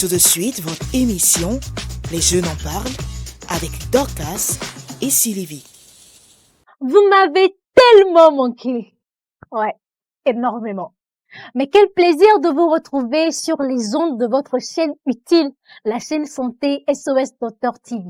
Tout de suite, votre émission Les Jeunes en parlent avec Dorcas et Sylvie. Vous m'avez tellement manqué. Ouais, énormément. Mais quel plaisir de vous retrouver sur les ondes de votre chaîne utile, la chaîne santé SOS Docteur TV.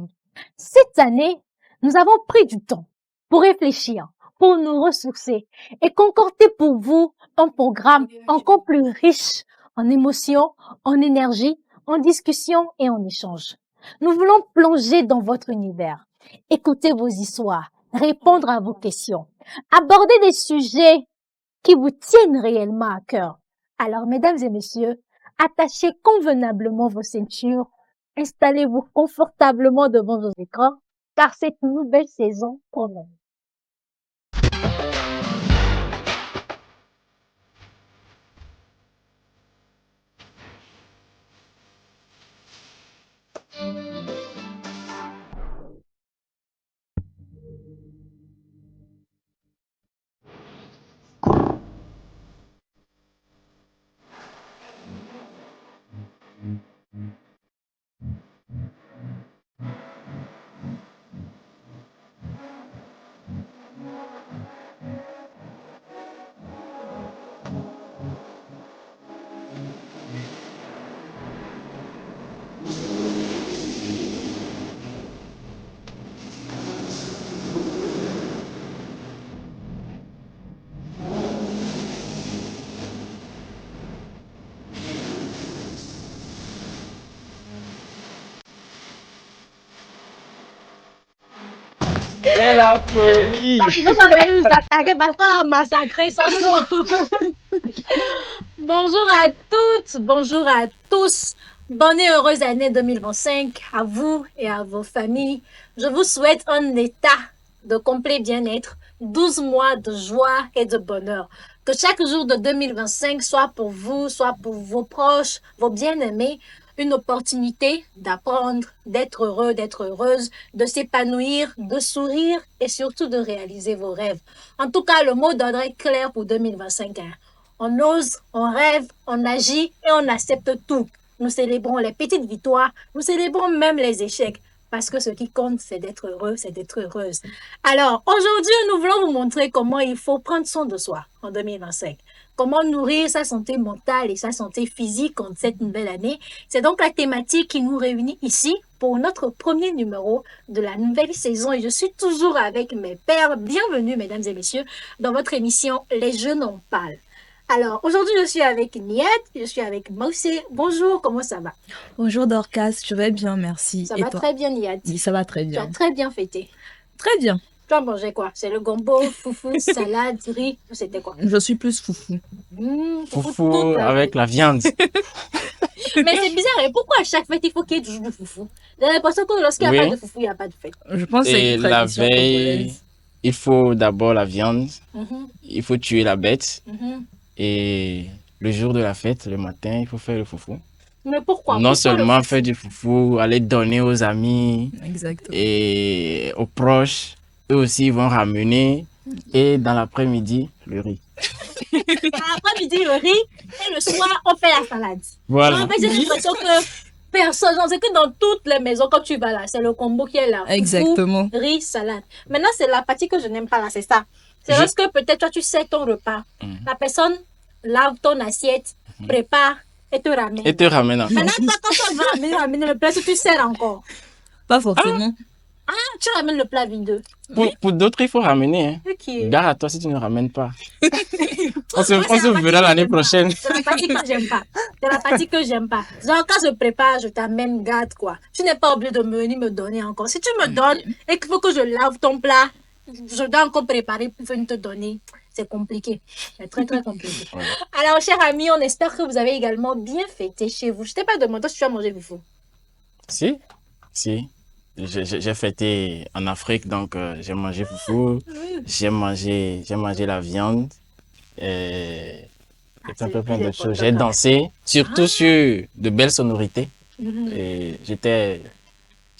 Cette année, nous avons pris du temps pour réfléchir, pour nous ressourcer et concocter pour vous un programme encore plus riche en émotions, en énergie, en discussion et en échange. Nous voulons plonger dans votre univers, écouter vos histoires, répondre à vos questions, aborder des sujets qui vous tiennent réellement à cœur. Alors, mesdames et messieurs, attachez convenablement vos ceintures, installez-vous confortablement devant vos écrans, car cette nouvelle saison commence. C'est la folie. Bonjour à toutes, bonjour à tous. Bonne et heureuse année 2025 à vous et à vos familles. Je vous souhaite un état de complet bien-être, 12 mois de joie et de bonheur. Que chaque jour de 2025 soit pour vous, soit pour vos proches, vos bien-aimés, une opportunité d'apprendre, d'être heureux, d'être heureuse, de s'épanouir, de sourire et surtout de réaliser vos rêves. En tout cas, le mot d'ordre est clair pour 2025. On ose, on rêve, on agit et on accepte tout. Nous célébrons les petites victoires, nous célébrons même les échecs. Parce que ce qui compte, c'est d'être heureux, c'est d'être heureuse. Alors, aujourd'hui, nous voulons vous montrer comment il faut prendre soin de soi en 2025. Comment nourrir sa santé mentale et sa santé physique en cette nouvelle année. C'est donc la thématique qui nous réunit ici pour notre premier numéro de la nouvelle saison. Et je suis toujours avec mes pairs. Bienvenue, mesdames et messieurs, dans votre émission Les Jeunes en parlent. Alors, aujourd'hui, je suis avec Niette, je suis avec Mossé. Bonjour, comment ça va? Bonjour Dorcas, je vais bien, merci. Ça Et va toi? très bien, Niette. Oui, ça va très Tu as bien. très bien fêté. Très bien. Tu as mangé quoi? C'est le gombo, foufou, salade, riz, c'était quoi? Je suis plus foufou. Foufou avec la viande. Mais c'est bizarre, et pourquoi à chaque fête, il faut qu'il y ait toujours du foufou? J'ai l'impression que lorsqu'il n'y a Oui. pas de foufou, il n'y a pas de fête. Je pense que c'est Et une la tradition veille, congolaise. il faut d'abord la viande, Mhm, il faut tuer la bête. mhm. Et le jour de la fête, le matin, il faut faire le foufou. Mais pourquoi? Non Pourquoi seulement le faire du foufou, aller donner aux amis Exactement. et aux proches. Eux aussi ils vont ramener. Et dans l'après-midi, le riz. L'après-midi, le riz, et le soir, on fait la salade. Voilà. En fait, j'ai l'impression que personne, c'est que dans toutes les maisons, quand tu vas là, c'est le combo qui est là. Foufou, Exactement. riz, salade. Maintenant, c'est la partie que je n'aime pas là, c'est ça. C'est Je- lorsque peut-être toi, tu sais ton repas. Mhm. La personne lave ton assiette, prépare et te ramène. Et te ramène. Maintenant, toi, quand tu vas ramener le plat, si tu sers encore. Pas forcément. Tu ramènes le plat videux. Pour d'autres, il faut ramener. Hein. Ok. Gare à toi si tu ne ramènes pas. On se Moi, c'est la partie verra que l'année j'aime pas. prochaine. C'est la partie que j'aime pas. C'est la partie que j'aime pas. Genre, quand je prépare, je t'amène, garde, quoi. Tu n'es pas obligé de venir me donner encore. Si tu me donnes et qu'il faut que je lave ton plat, je dois encore préparer pour venir te donner. C'est compliqué. C'est très, très compliqué. Ouais. Alors, chers amis, on espère que vous avez également bien fêté chez vous. Je t'ai pas demandé si tu as mangé foufou. Si. J'ai fêté en Afrique, donc j'ai mangé foufou, j'ai mangé la viande, et c'est un peu le plein plus d'autres choses. important, J'ai quand même. dansé, surtout sur de belles sonorités. Mhm. Et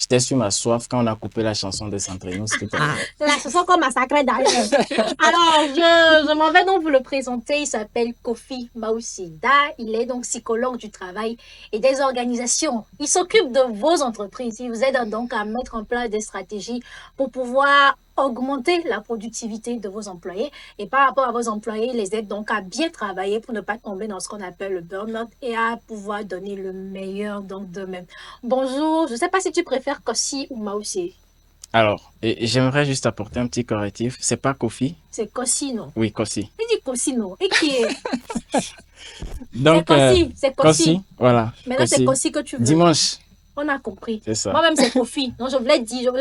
j'étais sur ma soif quand on a coupé la chanson de Centrino. Ah, Là, ce sont comme massacrés d'ailleurs. Alors, je m'en vais donc vous le présenter. Il s'appelle Kofi Maoussida. Il est donc psychologue du travail et des organisations. Il s'occupe de vos entreprises. Il vous aide donc à mettre en place des stratégies pour pouvoir augmenter la productivité de vos employés. Et par rapport à vos employés, il les aide donc à bien travailler pour ne pas tomber dans ce qu'on appelle le burn-out et à pouvoir donner le meilleur donc d'eux-mêmes. Bonjour, je ne sais pas si tu préfères Kossi ou Maoussi. Alors, j'aimerais juste apporter un petit correctif. C'est pas Kofi? C'est Kossi, non? Oui, Kossi. Il dit Kossi, non? Et qui est? Donc, C'est Kossi. Kossi, voilà. Maintenant, c'est Kossi. Kossi que tu veux. Dimanche, On a compris. c'est ça. Moi-même, c'est Kofi. Donc, je voulais dire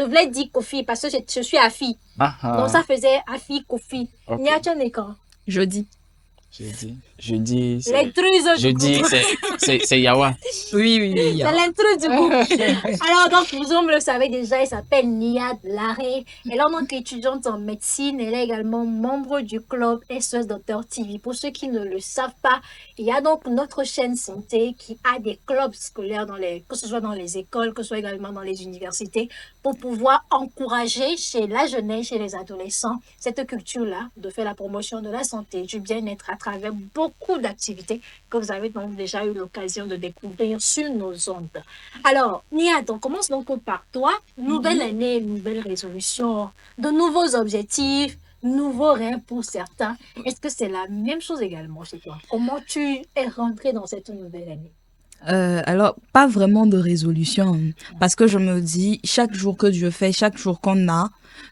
Kofi parce que je suis Afi. Ah, Donc, ça faisait Afi, Kofi. ok. Nia, tu en es quand? jeudi. Jeudi, L'intruse du jeudi, groupe. c'est Yawa. Oui, oui, oui. C'est l'intruse du groupe. Alors, donc, vous le savez déjà, elle s'appelle Nia Laré. Elle est donc étudiante en médecine. Elle est également membre du club SOS Docteur TV. Pour ceux qui ne le savent pas, il y a donc notre chaîne santé qui a des clubs scolaires, que ce soit dans les écoles, que ce soit également dans les universités, pour pouvoir encourager chez la jeunesse, chez les adolescents, cette culture-là de faire la promotion de la santé, du bien-être à travers beaucoup d'activités que vous avez donc déjà eu l'occasion de découvrir sur nos ondes. Alors, Nia, on commence donc par toi. Nouvelle année, nouvelle résolution, de nouveaux objectifs, nouveaux rêves pour certains. Est-ce que c'est la même chose également chez toi? Comment tu es rentrée dans cette nouvelle année? Alors, pas vraiment de résolution, hein, parce que je me dis, chaque jour que Dieu fait, chaque jour qu'on a,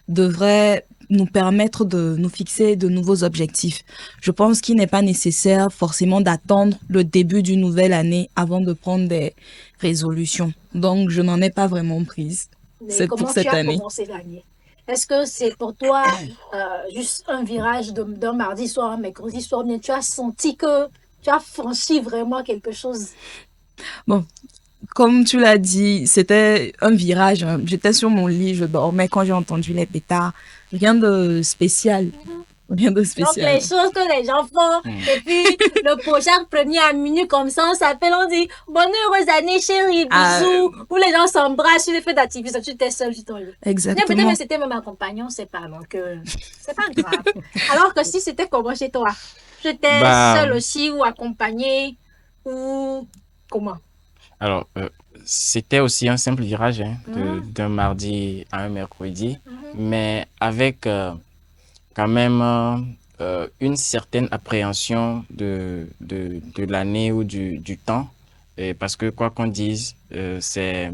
devrait nous permettre de nous fixer de nouveaux objectifs. Je pense qu'il n'est pas nécessaire forcément d'attendre le début d'une nouvelle année avant de prendre des résolutions. Donc, je n'en ai pas vraiment prise. Mais C'est comment pour cette tu as année. commencé l'année? Est-ce que c'est pour toi juste un virage d'un mardi soir, un mercredi soir, mais tu as senti que tu as franchi vraiment quelque chose? Bon, comme tu l'as dit, c'était un virage, hein. J'étais sur mon lit, je dormais quand j'ai entendu les pétards. Rien de spécial. Rien de Donc, spécial. les choses que les gens font, et puis le prochain premier à minuit, comme ça, on s'appelle, on dit bonne heureuse année, chérie, Ah, bisous, où les gens s'embrassent sur les feux d'activité, tu étais seule sur ton lit. Mais peut-être Exactement. même c'était même un compagnon, c'est pas, donc c'est pas grave. Alors que si c'était comment chez toi? J'étais Bah, seule aussi, ou accompagnée, ou comment? alors, c'était aussi un simple virage hein, Mhm. d'un mardi à un mercredi, Mhm. mais avec quand même une certaine appréhension de l'année ou du temps, parce que quoi qu'on dise, c'est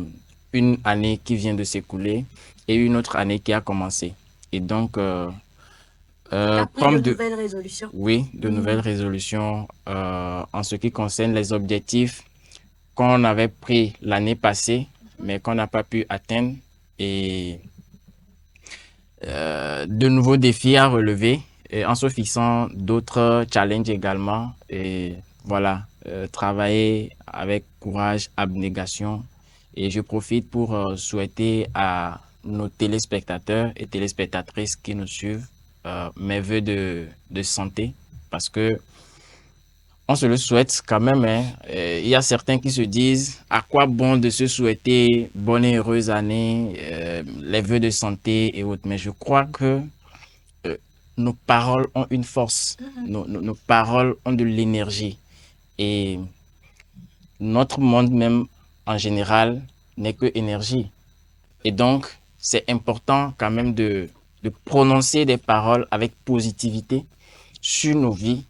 une année qui vient de s'écouler et une autre année qui a commencé. Et donc, T'as pris de comme nouvelles résolutions. oui, de nouvelles résolutions en ce qui concerne les objectifs qu'on avait pris l'année passée, mais qu'on n'a pas pu atteindre, et de nouveaux défis à relever, et en se fixant d'autres challenges également. Et voilà, travailler avec courage, abnégation. Et je profite pour souhaiter à nos téléspectateurs et téléspectatrices qui nous suivent mes vœux de santé, parce que on se le souhaite quand même, hein. Il y a certains qui se disent à quoi bon de se souhaiter bonne et heureuse année, les vœux de santé et autres. Mais je crois que nos paroles ont une force, nos paroles ont de l'énergie. Et notre monde même en général n'est que énergie. Et donc, c'est important quand même de prononcer des paroles avec positivité sur nos vies,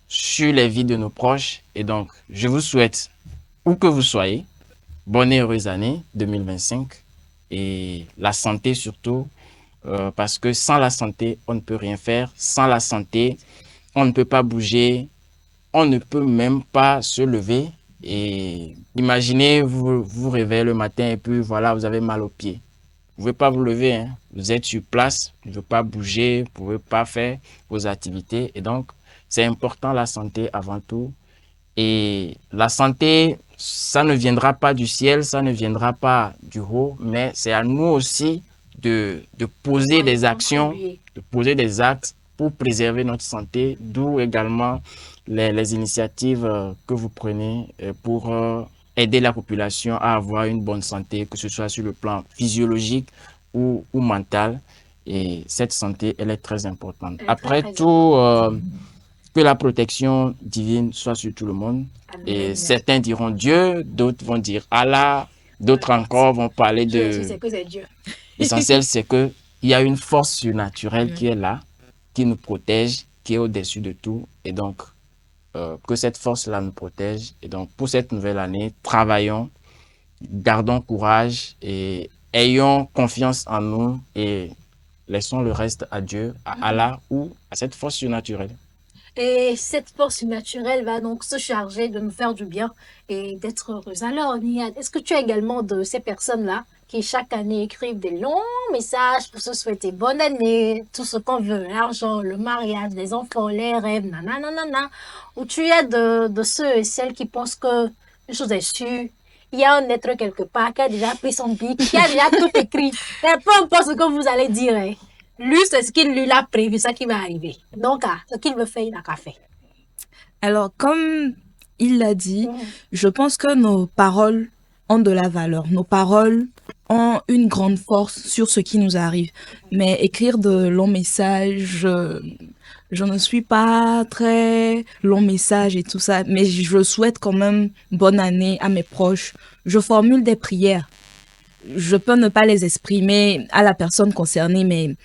sur les vies de nos proches. Et donc, je vous souhaite, où que vous soyez, bonne et heureuse année 2025 et la santé surtout, parce que sans la santé, on ne peut rien faire. Sans la santé, on ne peut pas bouger, on ne peut même pas se lever. Et imaginez, vous vous réveillez le matin et puis voilà, vous avez mal aux pieds. Vous ne pouvez pas vous lever, hein. Vous êtes sur place, vous ne pouvez pas bouger, vous ne pouvez pas faire vos activités. Et donc, c'est important la santé avant tout. Et la santé, ça ne viendra pas du ciel, ça ne viendra pas du haut, mais c'est à nous aussi de poser des actions, de poser des actes pour préserver notre santé, d'où également les initiatives que vous prenez pour aider la population à avoir une bonne santé, que ce soit sur le plan physiologique ou mental. Et cette santé, elle est très importante. Elle est Après très tout, que la protection divine soit sur tout le monde. Et Amen. certains diront Dieu, d'autres vont dire Allah, d'autres encore vont parler Je de... sais que c'est Dieu. L'essentiel, c'est que il y a une force surnaturelle qui est là, qui nous protège, qui est au-dessus de tout. Et donc, que cette force-là nous protège. Et donc, pour cette nouvelle année, travaillons, gardons courage et ayons confiance en nous et laissons le reste à Dieu, à Allah ou à cette force surnaturelle. Et cette force naturelle va donc se charger de nous faire du bien et d'être heureuse. Alors, Niad, est-ce que tu es également de ces personnes-là qui chaque année écrivent des longs messages pour se souhaiter bonne année, tout ce qu'on veut, l'argent, le mariage, les enfants, les rêves, nanana, ou tu es de ceux et celles qui pensent que une chose est sûre, il y a un être quelque part qui a déjà pris son bic, qui a déjà tout écrit. Et peu importe ce que vous allez dire, hein. Lui, c'est ce qu'il lui a prévu, ça qui va arriver. Donc, ce qu'il veut faire, il n'a qu'à faire. Alors, comme il l'a dit, je pense que nos paroles ont de la valeur. Nos paroles ont une grande force sur ce qui nous arrive. Mais écrire de longs messages, je ne suis pas très long message et tout ça, mais je souhaite quand même bonne année à mes proches. Je formule des prières. Je peux ne pas les exprimer à la personne concernée, mais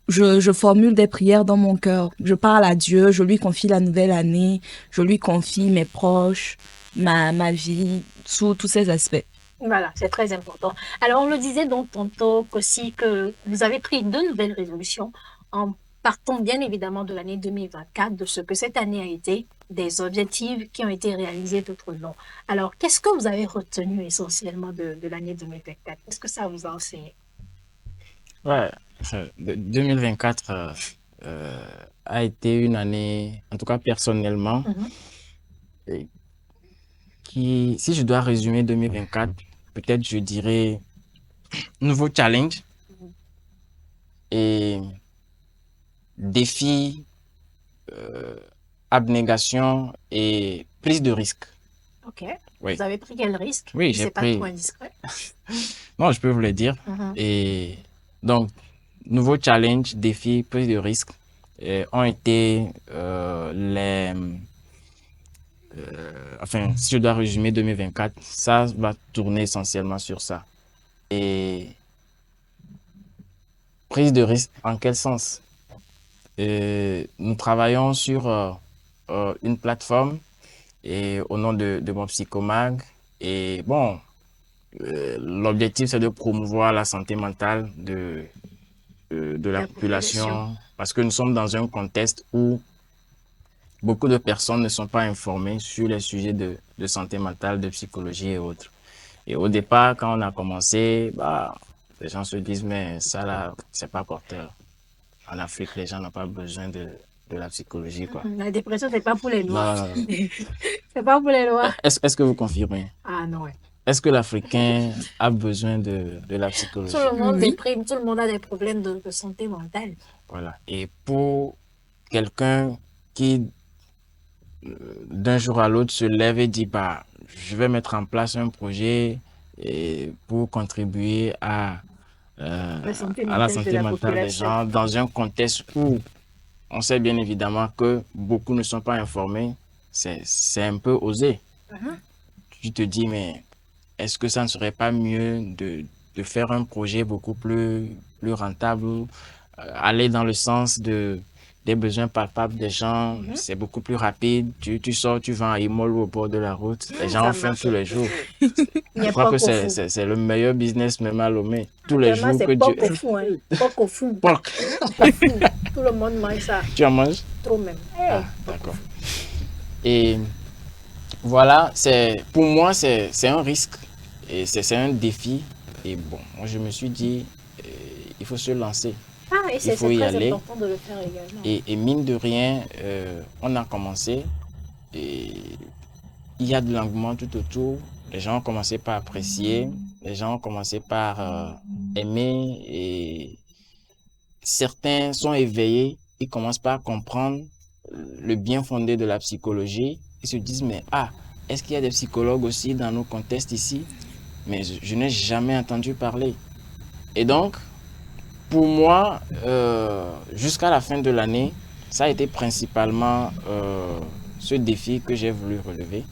je formule des prières dans mon cœur. Je parle à Dieu, je lui confie la nouvelle année, je lui confie mes proches, ma vie, sous tous ces aspects. Voilà, c'est très important. Alors, on le disait donc tantôt aussi que vous avez pris deux nouvelles résolutions en partant bien évidemment de l'année 2024, de ce que cette année a été, des objectifs qui ont été réalisés tout au long. Alors, qu'est-ce que vous avez retenu essentiellement de l'année 2024? Qu'est-ce que ça vous a enseigné? Ouais, 2024 a été une année, en tout cas personnellement, qui, si je dois résumer 2024, peut-être je dirais nouveau challenge et défi, abnégation et prise de risque. Ok. Oui. Vous avez pris quel risque? Oui, j'ai C'est pas pris. trop indiscret. Non, je peux vous le dire. Et donc, nouveau challenge, défi, prise de risque ont été enfin, si je dois résumer 2024, ça va tourner essentiellement sur ça. Et prise de risque, en quel sens? Nous travaillons sur une plateforme et au nom de mon psychomag. Et bon, l'objectif, c'est de promouvoir la santé mentale de la population parce que nous sommes dans un contexte où beaucoup de personnes ne sont pas informées sur les sujets de santé mentale, de psychologie et autres. Et au départ, quand on a commencé, les gens se disent, mais ça là, c'est pas porteur. En Afrique, les gens n'ont pas besoin de la psychologie, quoi. La dépression, c'est pas pour les Noirs. Non. C'est pas pour les Noirs. Est-ce que vous confirmez? Ah non, ouais. Est-ce que l'Africain a besoin de la psychologie? Tout le monde déprime, tout le monde a des problèmes de santé mentale. Voilà. Et pour quelqu'un qui, d'un jour à l'autre, se lève et dit, je vais mettre en place un projet pour contribuer à la santé mentale des gens dans un contexte où on sait bien évidemment que beaucoup ne sont pas informés, c'est un peu osé. Tu te dis, mais est-ce que ça ne serait pas mieux de faire un projet beaucoup plus rentable, aller dans le sens des besoins palpables des gens, c'est beaucoup plus rapide. Tu sors, tu vas à Imol ou au bord de la route, les gens en font tous les jours. Je crois que c'est le meilleur business même à Lomé. Tous les jours que Dieu... Porc au fou. Tout le monde mange ça. Tu en manges? Trop même. D'accord. Et voilà, pour moi, c'est un risque et c'est un défi. Et bon, moi, je me suis dit, il faut se lancer. Et il faut y aller. Important de le faire également. Et mine de rien, on a commencé et il y a de l'engouement tout autour. Les gens ont commencé par apprécier, les gens ont commencé par aimer et certains sont éveillés, ils commencent par comprendre le bien fondé de la psychologie. Ils se disent, mais est-ce qu'il y a des psychologues aussi dans nos contextes ici? Mais je n'ai jamais entendu parler. Et donc, pour moi, jusqu'à la fin de l'année, ça a été principalement ce défi que j'ai voulu relever.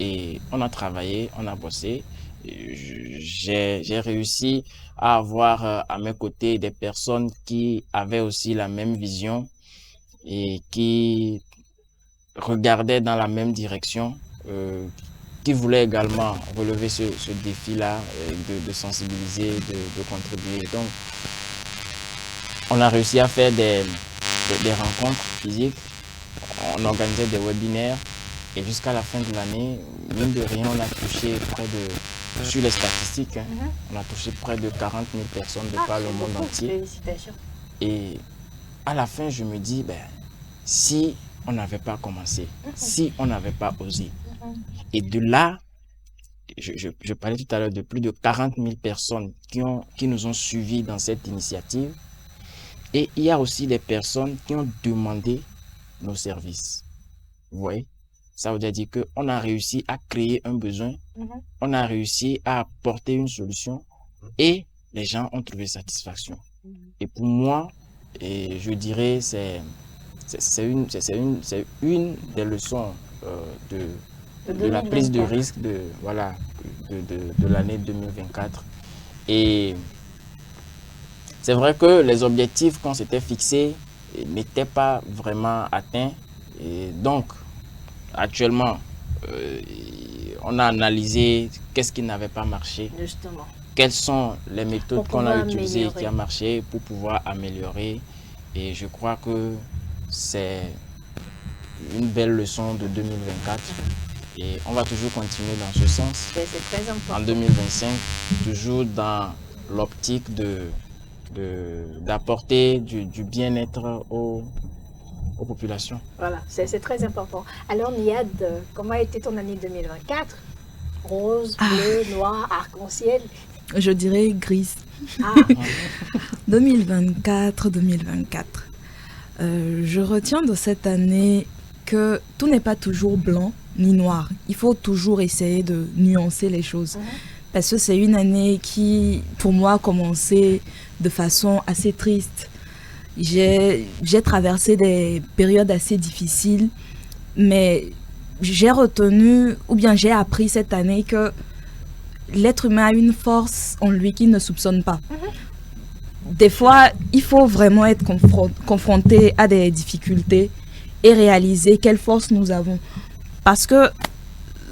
Et on a travaillé, on a bossé. J'ai réussi à avoir à mes côtés des personnes qui avaient aussi la même vision et qui regardaient dans la même direction, qui voulaient également relever ce défi-là, de sensibiliser, de contribuer. Donc, on a réussi à faire des rencontres physiques, on organisait des webinaires et jusqu'à la fin de l'année, mine de rien, on a touché près de, sur les statistiques, on a touché près de 40 000 personnes de par le monde entier. Félicitations. Et à la fin, je me dis, si on n'avait pas commencé, si on n'avait pas osé. Et de là, je parlais tout à l'heure de plus de 40 000 personnes qui nous ont suivis dans cette initiative. Et il y a aussi des personnes qui ont demandé nos services. Vous voyez? Ça veut dire qu'on a réussi à créer un besoin, on a réussi à apporter une solution et les gens ont trouvé satisfaction. Et pour moi, je dirais, c'est une des leçons de la prise de risque de l'année 2024. Et c'est vrai que les objectifs qu'on s'était fixés n'étaient pas vraiment atteints. Et donc, actuellement, on a analysé qu'est-ce qui n'avait pas marché. Justement. Quelles sont les méthodes qu'on a utilisées améliorer. qui ont marché pour pouvoir améliorer. Et je crois que c'est une belle leçon de 2024. Et on va toujours continuer dans ce sens. C'est très important. En 2025, toujours dans l'optique d'apporter du bien-être aux populations. Voilà, c'est très important. Alors, Niad, comment a été ton année 2024? Rose, bleu, noir, arc-en-ciel? Je dirais grise. 2024. Je retiens de cette année que tout n'est pas toujours blanc ni noir. Il faut toujours essayer de nuancer les choses. Parce que c'est une année qui, pour moi, a commencé de façon assez triste. J'ai traversé des périodes assez difficiles, mais j'ai retenu, ou bien j'ai appris cette année que l'être humain a une force en lui qu'il ne soupçonne pas. Des fois, il faut vraiment être confronté à des difficultés et réaliser quelle force nous avons. Parce que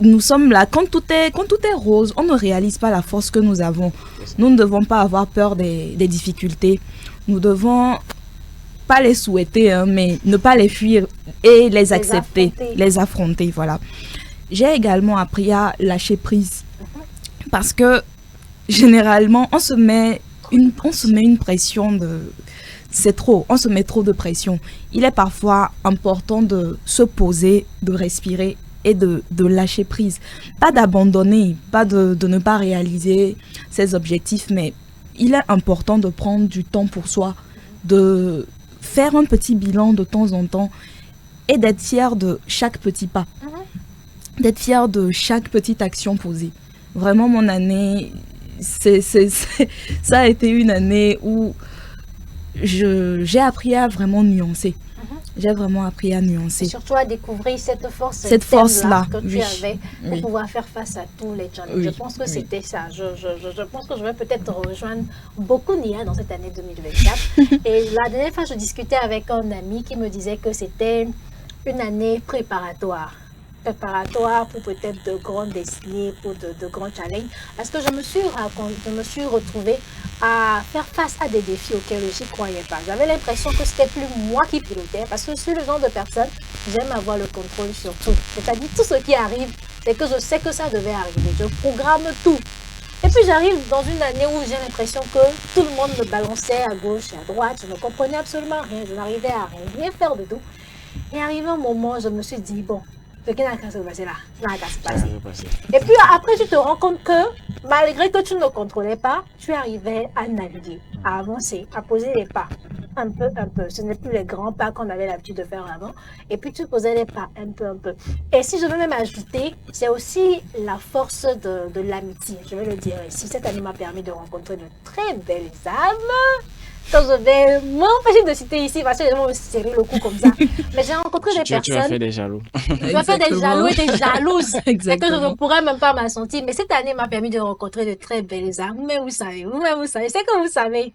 nous sommes là, quand tout est rose, on ne réalise pas la force que nous avons. Nous ne devons pas avoir peur des difficultés. Nous devons pas les souhaiter, mais ne pas les fuir et les accepter, les affronter, voilà. J'ai également appris à lâcher prise. Parce que généralement, on se met une pression c'est trop, on se met trop de pression. Il est parfois important de se poser, de respirer et de lâcher prise. Pas d'abandonner, pas de ne pas réaliser ses objectifs, mais il est important de prendre du temps pour soi, de faire un petit bilan de temps en temps et d'être fier de chaque petit pas, d'être fier de chaque petite action posée. Vraiment, mon année, ça a été une année où j'ai appris à vraiment nuancer. J'ai vraiment appris à nuancer. Et surtout à découvrir cette force, cette force-là que tu avais pour pouvoir faire face à tous les challenges. Je pense que c'était ça. Je pense que je vais peut-être rejoindre beaucoup Nia dans cette année 2024. Et la dernière fois, je discutais avec un ami qui me disait que c'était une année préparatoire pour peut-être de grandes destinées, pour de grands challenges. Parce que je me suis retrouvée à faire face à des défis auxquels je n'y croyais pas. J'avais l'impression que c'était plus moi qui pilotais, parce que je suis le genre de personne, j'aime avoir le contrôle sur tout. C'est-à-dire tout ce qui arrive, c'est que je sais que ça devait arriver. Je programme tout. Et puis j'arrive dans une année où j'ai l'impression que tout le monde me balançait à gauche et à droite. Je ne comprenais absolument rien. Je n'arrivais à rien faire de tout. Et arrivé un moment, je me suis dit, bon, ce qui n'a qu'à se passer là, n'a qu'à se passer. Et puis après, tu te rends compte que malgré que tu ne contrôlais pas, tu arrivais à naviguer, à avancer, à poser les pas. un peu, un peu. Ce n'est plus les grands pas qu'on avait l'habitude de faire avant. Et puis tu posais les pas un peu, un peu. Et si je veux même ajouter, c'est aussi la force de l'amitié. Je vais le dire ici. Cette année m'a permis de rencontrer de très belles âmes. Quand je vais m'empêcher de citer ici parce que les gens vont me serrer le cou comme ça. Mais j'ai rencontré des Tu as fait personnes. des jaloux. Tu as fait des jaloux et des jalouses. Et que je ne Exactement. pourrais même pas m'en sentir. Mais cette année m'a permis de rencontrer de très belles âmes. Mais vous-même vous savez, c'est que vous savez.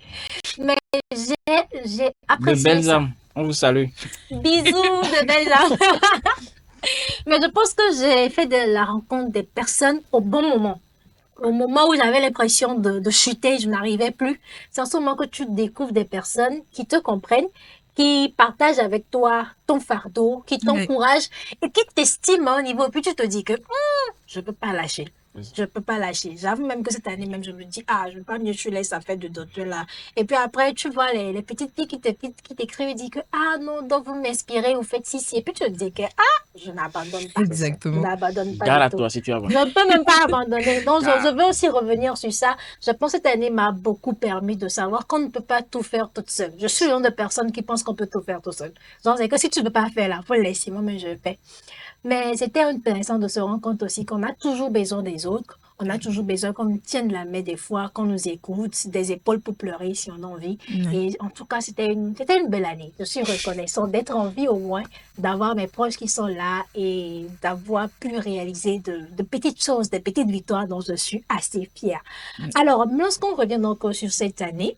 Mais j'ai De apprécié belles ça. âmes, on vous salue. Bisous de belles âmes. Mais je pense que j'ai fait de la rencontre des personnes au bon moment. Au moment où j'avais l'impression de chuter, je n'arrivais plus. C'est en ce moment que tu découvres des personnes qui te comprennent, qui partagent avec toi ton fardeau, qui Oui. t'encouragent et qui t'estiment à un niveau. Puis tu te dis que je peux pas lâcher. Je peux pas lâcher. J'avoue même que cette année même, je me dis, je veux pas mieux tu laisses ça fait de d'autres là. Et puis après, tu vois les petites filles qui t'écrivent et disent que, non, donc vous m'inspirez, vous faites ci. Et puis tu te dis que, je n'abandonne pas. Je Exactement. n'abandonne pas Gare du à tout. toi si tu avances. Je ne peux même pas abandonner. Donc, Ah. je veux aussi revenir sur ça. Je pense que cette année m'a beaucoup permis de savoir qu'on ne peut pas tout faire toute seule. Je suis l'une des personnes qui pensent qu'on peut tout faire tout seul. Donc, c'est que si tu ne peux pas faire là, faut le laisser. Moi, mais je le fais. Mais c'était intéressant de se rendre compte aussi qu'on a toujours besoin des autres. On a toujours besoin qu'on nous tienne la main des fois, qu'on nous écoute, des épaules pour pleurer si on a envie. Oui. Et en tout cas, c'était une belle année. Je suis reconnaissante d'être en vie au moins, d'avoir mes proches qui sont là et d'avoir pu réaliser de petites choses, des petites victoires dont je suis assez fière. Alors, lorsqu'on revient donc sur cette année,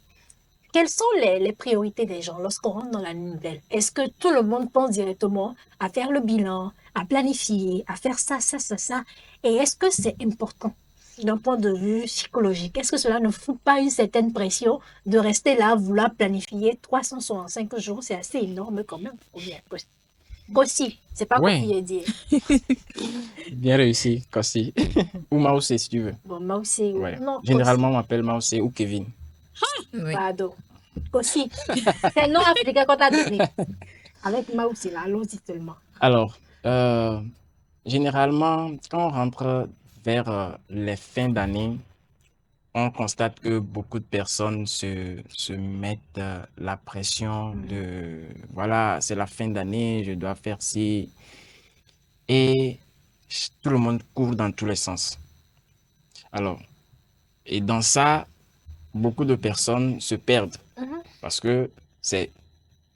quelles sont les priorités des gens lorsqu'on rentre dans la nouvelle? Est-ce que tout le monde pense directement à faire le bilan, à planifier, à faire ça, ça, ça, ça? Et est-ce que c'est important d'un point de vue psychologique? Est-ce que cela ne fout pas une certaine pression de rester là, vouloir planifier 365 jours? C'est assez énorme quand même. Ou bien, aussi, c'est pas Ouais. copier dire. Bien réussi, Kossi. Ou Maoussé si tu veux. Bon, moi aussi, Ouais. non, Généralement, on m'appelle Maoussé ou Kevin. Oui. pardon. Aussi, c'est non africain qu'on t'a donné. Avec moi aussi, là, allons-y seulement. Alors, généralement, quand on rentre vers les fins d'année, on constate que beaucoup de personnes se mettent la pression de, voilà, c'est la fin d'année, je dois faire ci. Et tout le monde court dans tous les sens. Alors, et dans ça, beaucoup de personnes se perdent parce que c'est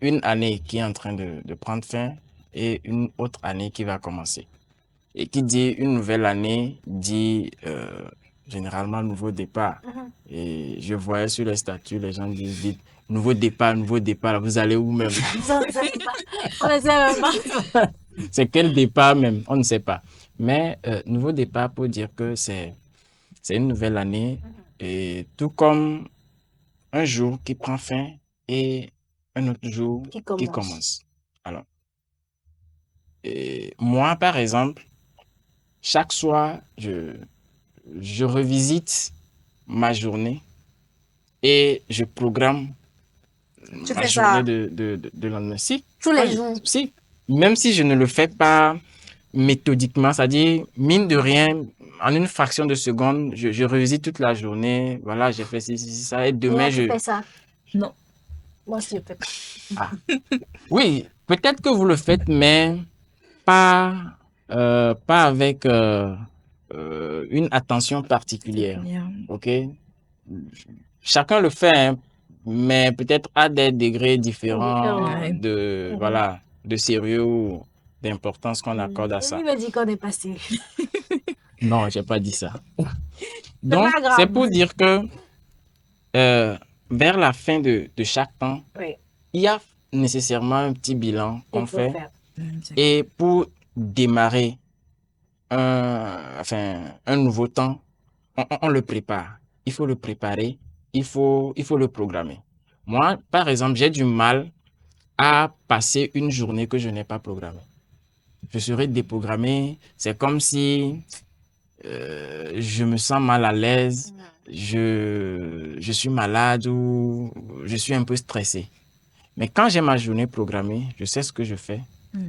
une année qui est en train de prendre fin et une autre année qui va commencer. Et qui dit une nouvelle année dit généralement nouveau départ. Et je voyais sur les statuts, les gens disent nouveau départ, vous allez où même? On ne sait même pas. C'est quel départ même? On ne sait pas. Mais nouveau départ pour dire que c'est une nouvelle année et tout comme un jour qui prend fin et un autre jour qui commence. Alors, et moi, par exemple, chaque soir, je revisite ma journée et je programme ma journée de lendemain. Si, tous les jours. Si, même si je ne le fais pas méthodiquement, c'est-à-dire, mine de rien, en une fraction de seconde, je revisite toute la journée. Voilà, j'ai fait ci, ça. Et demain, tu fais ça? Non. Moi aussi, je fais pas. Oui, peut-être que vous le faites, mais pas avec une attention particulière. Ok? Chacun le fait, hein, mais peut-être à des degrés différents de, voilà, de sérieux ou d'importance qu'on accorde à ça. Il me dit qu'on est pas sérieux. Non, j'ai pas dit ça. Donc, c'est pour dire que vers la fin de chaque temps, il y a nécessairement un petit bilan qu'on fait. Et pour démarrer un nouveau temps, on le prépare. Il faut le préparer, il faut le programmer. Moi, par exemple, j'ai du mal à passer une journée que je n'ai pas programmée. Je serai déprogrammé. C'est comme si je me sens mal à l'aise, je suis malade ou je suis un peu stressé. Mais quand j'ai ma journée programmée, je sais ce que je fais.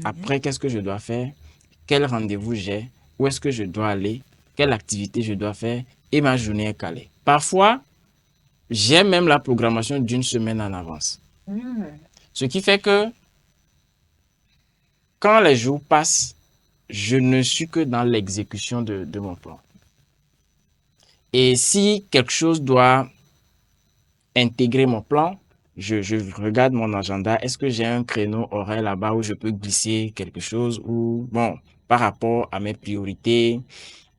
Après, qu'est-ce que je dois faire? Quel rendez-vous j'ai? Où est-ce que je dois aller? Quelle activité je dois faire? Et ma journée est calée. Parfois, j'ai même la programmation d'une semaine en avance. Ce qui fait que quand les jours passent, je ne suis que dans l'exécution de mon plan. Et si quelque chose doit intégrer mon plan, je regarde mon agenda. Est-ce que j'ai un créneau horaire là-bas où je peux glisser quelque chose ou, bon, par rapport à mes priorités,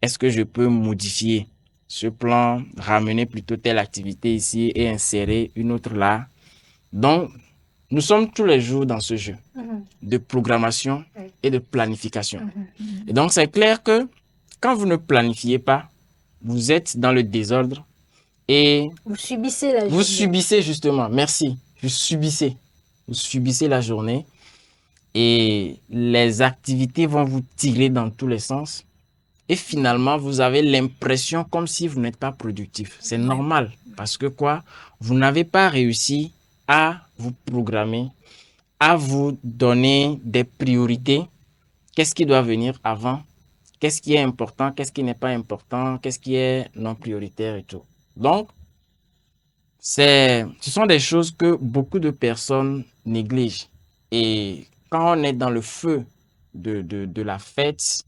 est-ce que je peux modifier ce plan, ramener plutôt telle activité ici et insérer une autre là? Donc, nous sommes tous les jours dans ce jeu de programmation et de planification. Et donc, c'est clair que quand vous ne planifiez pas, vous êtes dans le désordre et Vous subissez la vous journée. subissez justement, merci, vous subissez la journée et les activités vont vous tirer dans tous les sens et finalement, vous avez l'impression comme si vous n'êtes pas productif. C'est normal parce que quoi? Vous n'avez pas réussi à vous programmer, à vous donner des priorités. Qu'est-ce qui doit venir avant? Qu'est-ce qui est important? Qu'est-ce qui n'est pas important? Qu'est-ce qui est non prioritaire et tout. Donc, ce sont des choses que beaucoup de personnes négligent. Et quand on est dans le feu de la fête,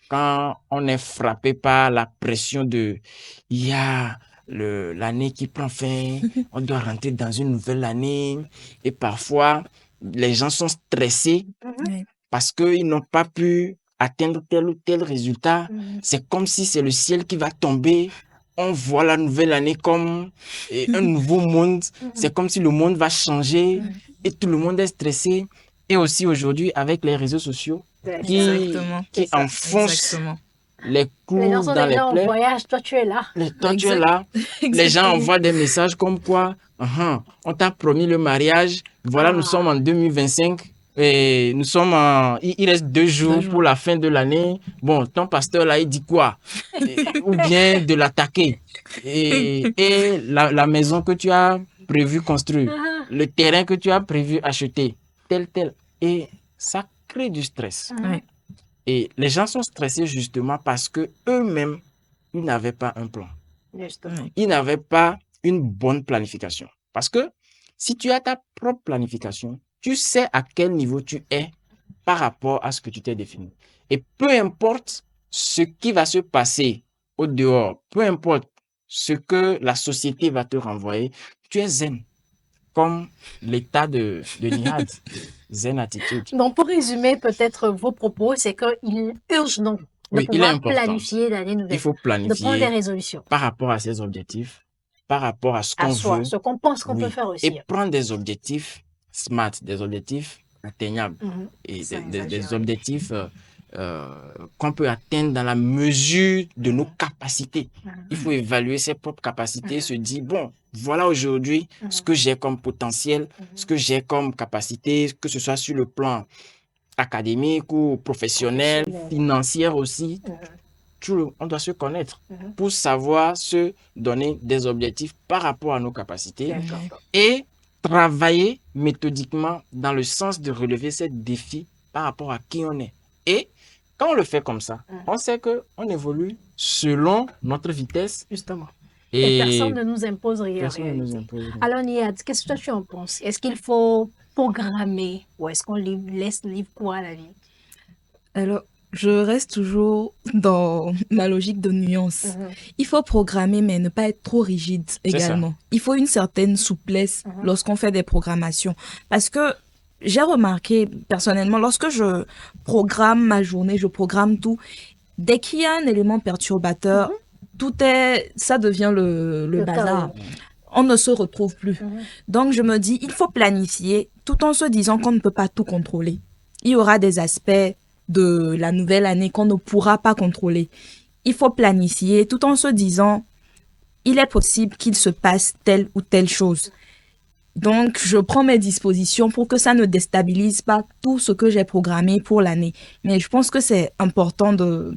quand on est frappé par la pression il y a l'année qui prend fin, on doit rentrer dans une nouvelle année et parfois les gens sont stressés parce qu'ils n'ont pas pu atteindre tel ou tel résultat. C'est comme si c'est le ciel qui va tomber. On voit la nouvelle année comme un nouveau monde. C'est comme si le monde va changer et tout le monde est stressé. Et aussi aujourd'hui, avec les réseaux sociaux qui enfoncent les clous gens sont dans les déjà en plaies. voyage, toi tu es là. Toi, tu es là. Les gens envoient des messages comme quoi, on t'a promis le mariage. Voilà, nous sommes en 2025. Et nous sommes il reste 2 jours pour la fin de l'année. Bon, ton pasteur là, il dit quoi? Ou bien de l'attaquer. Et la maison que tu as prévu construire, le terrain que tu as prévu acheter, tel. Et ça crée du stress. Et les gens sont stressés justement parce que eux-mêmes, ils n'avaient pas un plan. Ils n'avaient pas une bonne planification. Parce que si tu as ta propre planification, tu sais à quel niveau tu es par rapport à ce que tu t'es défini. Et peu importe ce qui va se passer au dehors, peu importe ce que la société va te renvoyer, tu es zen. Comme l'état de Nihad, zen attitude. Donc, pour résumer peut-être vos propos, c'est qu'il urge donc de pouvoir planifier l'année nouvelle. Il faut planifier, de prendre des résolutions par rapport à ses objectifs, par rapport à ce qu'on veut. Ce qu'on pense qu'on peut faire aussi. Et prendre des objectifs smart, des objectifs atteignables et des objectifs qu'on peut atteindre dans la mesure de nos capacités. Il faut évaluer ses propres capacités, se dire, bon, voilà aujourd'hui ce que j'ai comme potentiel, ce que j'ai comme capacité, que ce soit sur le plan académique ou professionnel, financier aussi. On doit se connaître pour savoir se donner des objectifs par rapport à nos capacités et travailler méthodiquement dans le sens de relever ces défis par rapport à qui on est. Et quand on le fait comme ça, on sait qu'on évolue selon notre vitesse. Justement. Et personne ne nous impose rien. Alors, Nihad, qu'est-ce que toi tu en penses? Est-ce qu'il faut programmer ou est-ce qu'on laisse libre cours à la vie? Alors, je reste toujours dans ma logique de nuance. Il faut programmer, mais ne pas être trop rigide également. Il faut une certaine souplesse lorsqu'on fait des programmations. Parce que j'ai remarqué personnellement, lorsque je programme ma journée, je programme tout, dès qu'il y a un élément perturbateur, ça devient le bazar. On ne se retrouve plus. Donc, je me dis, il faut planifier tout en se disant qu'on ne peut pas tout contrôler. Il y aura des aspects de la nouvelle année qu'on ne pourra pas contrôler. Il faut planifier tout en se disant, il est possible qu'il se passe telle ou telle chose. Donc, je prends mes dispositions pour que ça ne déstabilise pas tout ce que j'ai programmé pour l'année. Mais je pense que c'est important de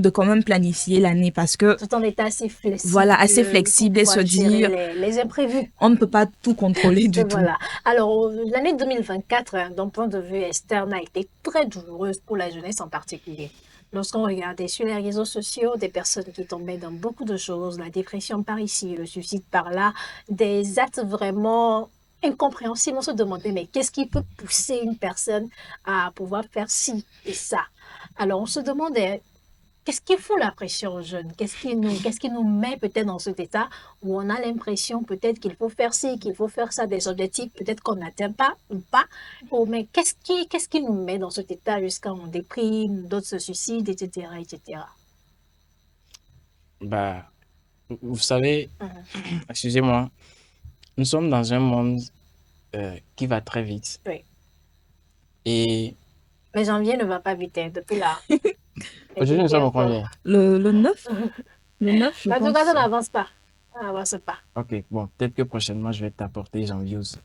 quand même planifier l'année parce que... Tout en étant assez flexible. Voilà, assez flexible et se dire... Les imprévus. On ne peut pas tout contrôler du tout. Voilà. Alors, l'année 2024, d'un point de vue externe, a été très douloureuse pour la jeunesse en particulier. Lorsqu'on regardait sur les réseaux sociaux, des personnes qui tombaient dans beaucoup de choses, la dépression par ici, le suicide par là, des actes vraiment incompréhensible. On se demandait, mais qu'est-ce qui peut pousser une personne à pouvoir faire ci et ça? Alors, on se demandait, qu'est-ce qui fout la pression aux jeunes? Qu'est-ce qui nous met peut-être dans cet état où on a l'impression peut-être qu'il faut faire ci, qu'il faut faire ça, des objectifs peut-être qu'on n'atteint pas ou pas. Oh, mais qu'est-ce qui nous met dans cet état jusqu'à on déprime, d'autres se suicident, etc., etc. Bah, vous savez, Mhm. excusez-moi, nous sommes dans un monde qui va très vite. Oui. Et Mais janvier ne va pas vite, hein, depuis là. aujourd'hui, nous sommes au combien? Le 9, le 9, je En tout cas, ça pense. n'avance pas. Ça n'avance pas. Ok, bon, peut-être que prochainement, je vais t'apporter Janviose.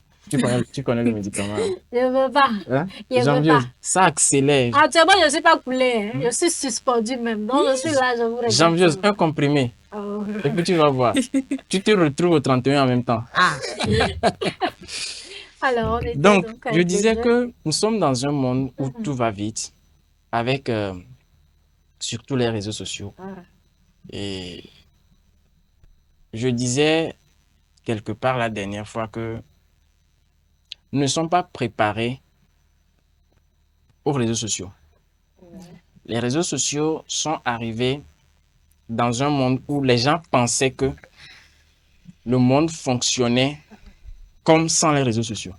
Tu connais le médicament, hein? Je ne veux pas. Hein? Je ne veux Janviose, pas. ça accélère. Actuellement, je ne suis pas coulée, hein. Je suis suspendue même. Donc, je suis là, je vous regarde. Janviose, un comprimé. Oh. Et puis tu vas voir. Tu te retrouves au 31 en même temps. Alors, on était Donc, avec je les disais jeunes. que nous sommes dans un monde où Mhm. tout va vite, avec surtout les réseaux sociaux. Ah. Et je disais quelque part la dernière fois que nous ne sommes pas préparés aux réseaux sociaux. Les réseaux sociaux sont arrivés dans un monde où les gens pensaient que le monde fonctionnait comme sans les réseaux sociaux.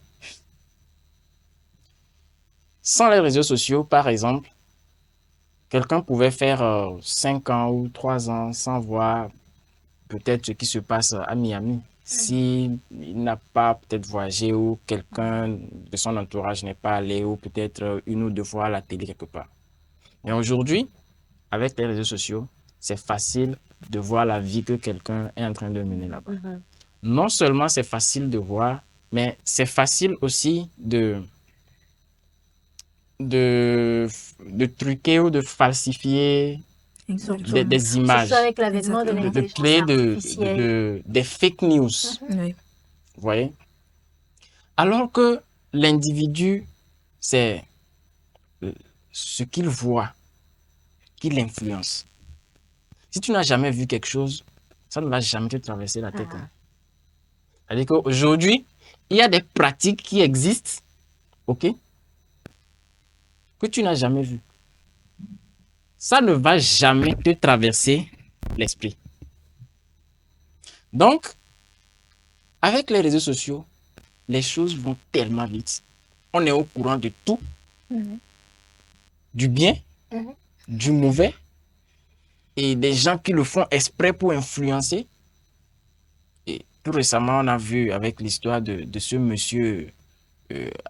Sans les réseaux sociaux, par exemple, quelqu'un pouvait faire 5 ans ou 3 ans sans voir peut-être ce qui se passe à Miami. S'il n'a pas peut-être voyagé ou quelqu'un de son entourage n'est pas allé ou peut-être une ou deux fois à la télé quelque part. Mais aujourd'hui, avec les réseaux sociaux, c'est facile de voir la vie que quelqu'un est en train de mener là-bas. Mhm. Non seulement c'est facile de voir, mais c'est facile aussi de truquer ou de falsifier des images, Surtout avec l'avènement de Exactement. de l'intelligence créer artificielle. des fake news. Oui. Vous voyez? Alors que l'individu, c'est ce qu'il voit qui l'influence. Si tu n'as jamais vu quelque chose, ça ne va jamais te traverser la tête. Hein. C'est-à-dire qu'aujourd'hui, il y a des pratiques qui existent, ok, que tu n'as jamais vues. Ça ne va jamais te traverser l'esprit. Donc, avec les réseaux sociaux, les choses vont tellement vite. On est au courant de tout, du bien, Mhm. du mauvais, et des gens qui le font exprès pour influencer. Et tout récemment, on a vu avec l'histoire de ce monsieur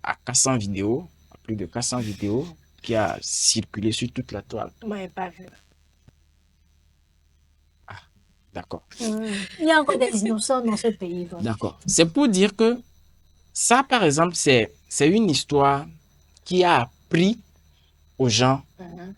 à 400 vidéos, à plus de 400 vidéos, qui a circulé sur toute la toile. Moi, je n'ai pas vu. D'accord. Il y a encore des innocents dans ce pays. Donc. D'accord. C'est pour dire que ça, par exemple, c'est une histoire qui a appris aux gens Mhm.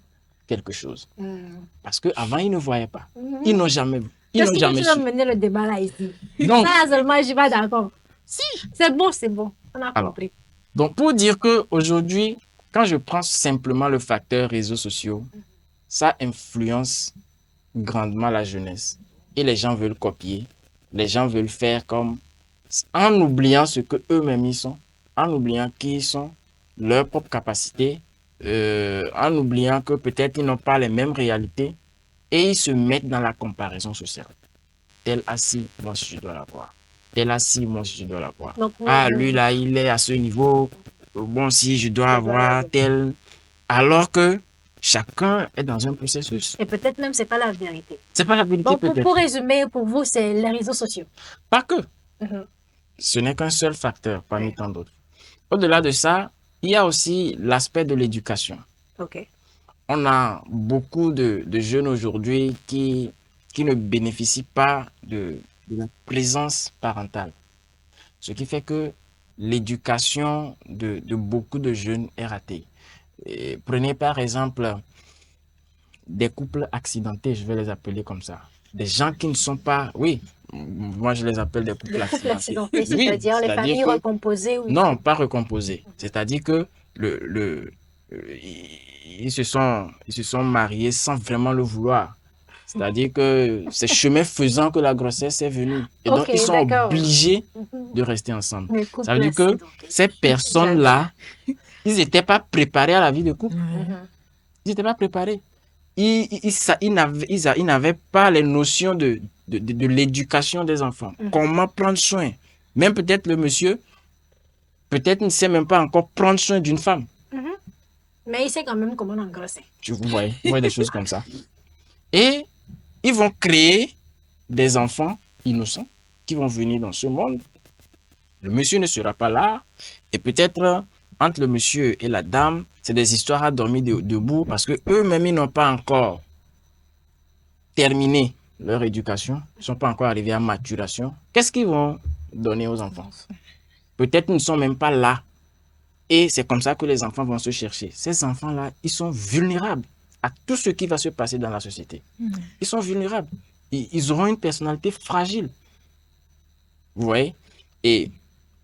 quelque chose. Mhm. Parce qu'avant, ils ne voyaient pas. Mhm. Ils n'ont jamais vu. Ils Qu'est-ce n'ont que jamais tu vas su. mener le débat là ici? Donc, Ça seulement, je ne suis pas d'accord. si. C'est bon, c'est bon. On a Alors. compris. Donc, pour dire qu'aujourd'hui, quand je prends simplement le facteur réseaux sociaux, ça influence grandement la jeunesse. Et les gens veulent copier. Les gens veulent faire comme... En oubliant ce qu'eux-mêmes ils sont, en oubliant qui ils sont, leur propre capacité, en oubliant que peut-être ils n'ont pas les mêmes réalités, et ils se mettent dans la comparaison sociale. Tel assis, moi aussi je dois l'avoir. Tel assis, moi aussi je dois l'avoir. Donc, Ah, lui là, il est à ce niveau. Bon, si je dois avoir tel. Alors que chacun est dans un processus. Et peut-être même, ce n'est pas la vérité. C'est pas la vérité Donc, peut-être. pour résumer, pour vous, c'est les réseaux sociaux. Pas que. Mhm. Ce n'est qu'un seul facteur parmi tant d'autres. Au-delà de ça, il y a aussi l'aspect de l'éducation. OK. On a beaucoup de jeunes aujourd'hui qui ne bénéficient pas de la présence parentale. Ce qui fait que l'éducation de beaucoup de jeunes est ratée. Et prenez par exemple des couples accidentés, je vais les appeler comme ça. Des gens qui ne sont pas... Oui, moi je les appelle des couples Les couples accidentés. accidentés, Oui, c'est-à-dire les familles que- recomposées ou... Non, pas recomposés. C'est-à-dire que ils se sont mariés sans vraiment le vouloir. C'est-à-dire que c'est chemin faisant que la grossesse est venue. Et donc, Ok, ils sont d'accord. obligés Mhm. de rester ensemble. Mais couple Ça veut dire que placide, ok. ces personnes-là, ils n'étaient pas préparés à la vie de couple. Mhm. Ils n'étaient pas préparés. Ils n'avaient pas les notions de l'éducation des enfants. Mhm. Comment prendre soin. Même peut-être le monsieur, peut-être ne sait même pas encore prendre soin d'une femme. Mhm. Mais il sait quand même comment engrosser. Vous voyez des choses comme ça. Et ils vont créer des enfants innocents qui vont venir dans ce monde. Le monsieur ne sera pas là. Et peut-être entre le monsieur et la dame, c'est des histoires à dormir debout parce que eux-mêmes, ils n'ont pas encore terminé leur éducation. Ils ne sont pas encore arrivés à maturation. Qu'est-ce qu'ils vont donner aux enfants? Peut-être ils ne sont même pas là. Et c'est comme ça que les enfants vont se chercher. Ces enfants-là, ils sont vulnérables à tout ce qui va se passer dans la société. Ils sont vulnérables. Ils auront une personnalité fragile. Vous voyez? Et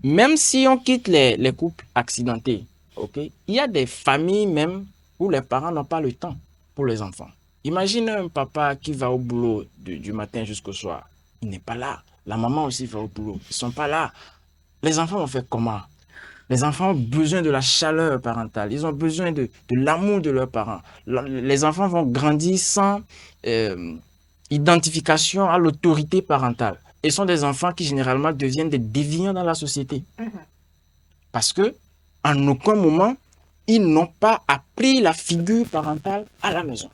même si on quitte les couples accidentés, ok, il y a des familles même où les parents n'ont pas le temps pour les enfants. Imagine un papa qui va au boulot du matin jusqu'au soir. Il n'est pas là. La maman aussi va au boulot. Ils ne sont pas là. Les enfants vont faire comment? Les enfants ont besoin de la chaleur parentale. Ils ont besoin de l'amour de leurs parents. Les enfants vont grandir sans identification à l'autorité parentale. Et sont des enfants qui généralement deviennent des déviants dans la société. Parce que en aucun moment, ils n'ont pas appris la figure parentale à la maison.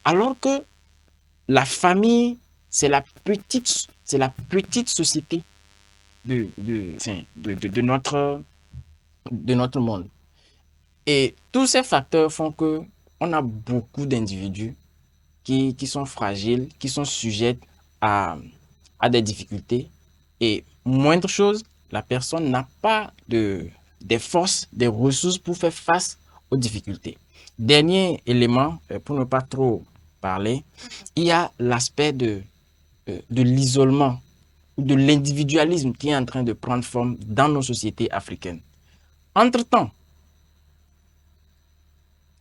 Alors que la famille, c'est la petite société de notre monde. Et tous ces facteurs font que on a beaucoup d'individus qui sont fragiles, qui sont sujets à des difficultés. Et moindre chose, la personne n'a pas des forces, des ressources pour faire face aux difficultés. Dernier élément, pour ne pas trop parler, il y a l'aspect de l'isolement ou de l'individualisme qui est en train de prendre forme dans nos sociétés africaines. Entre-temps,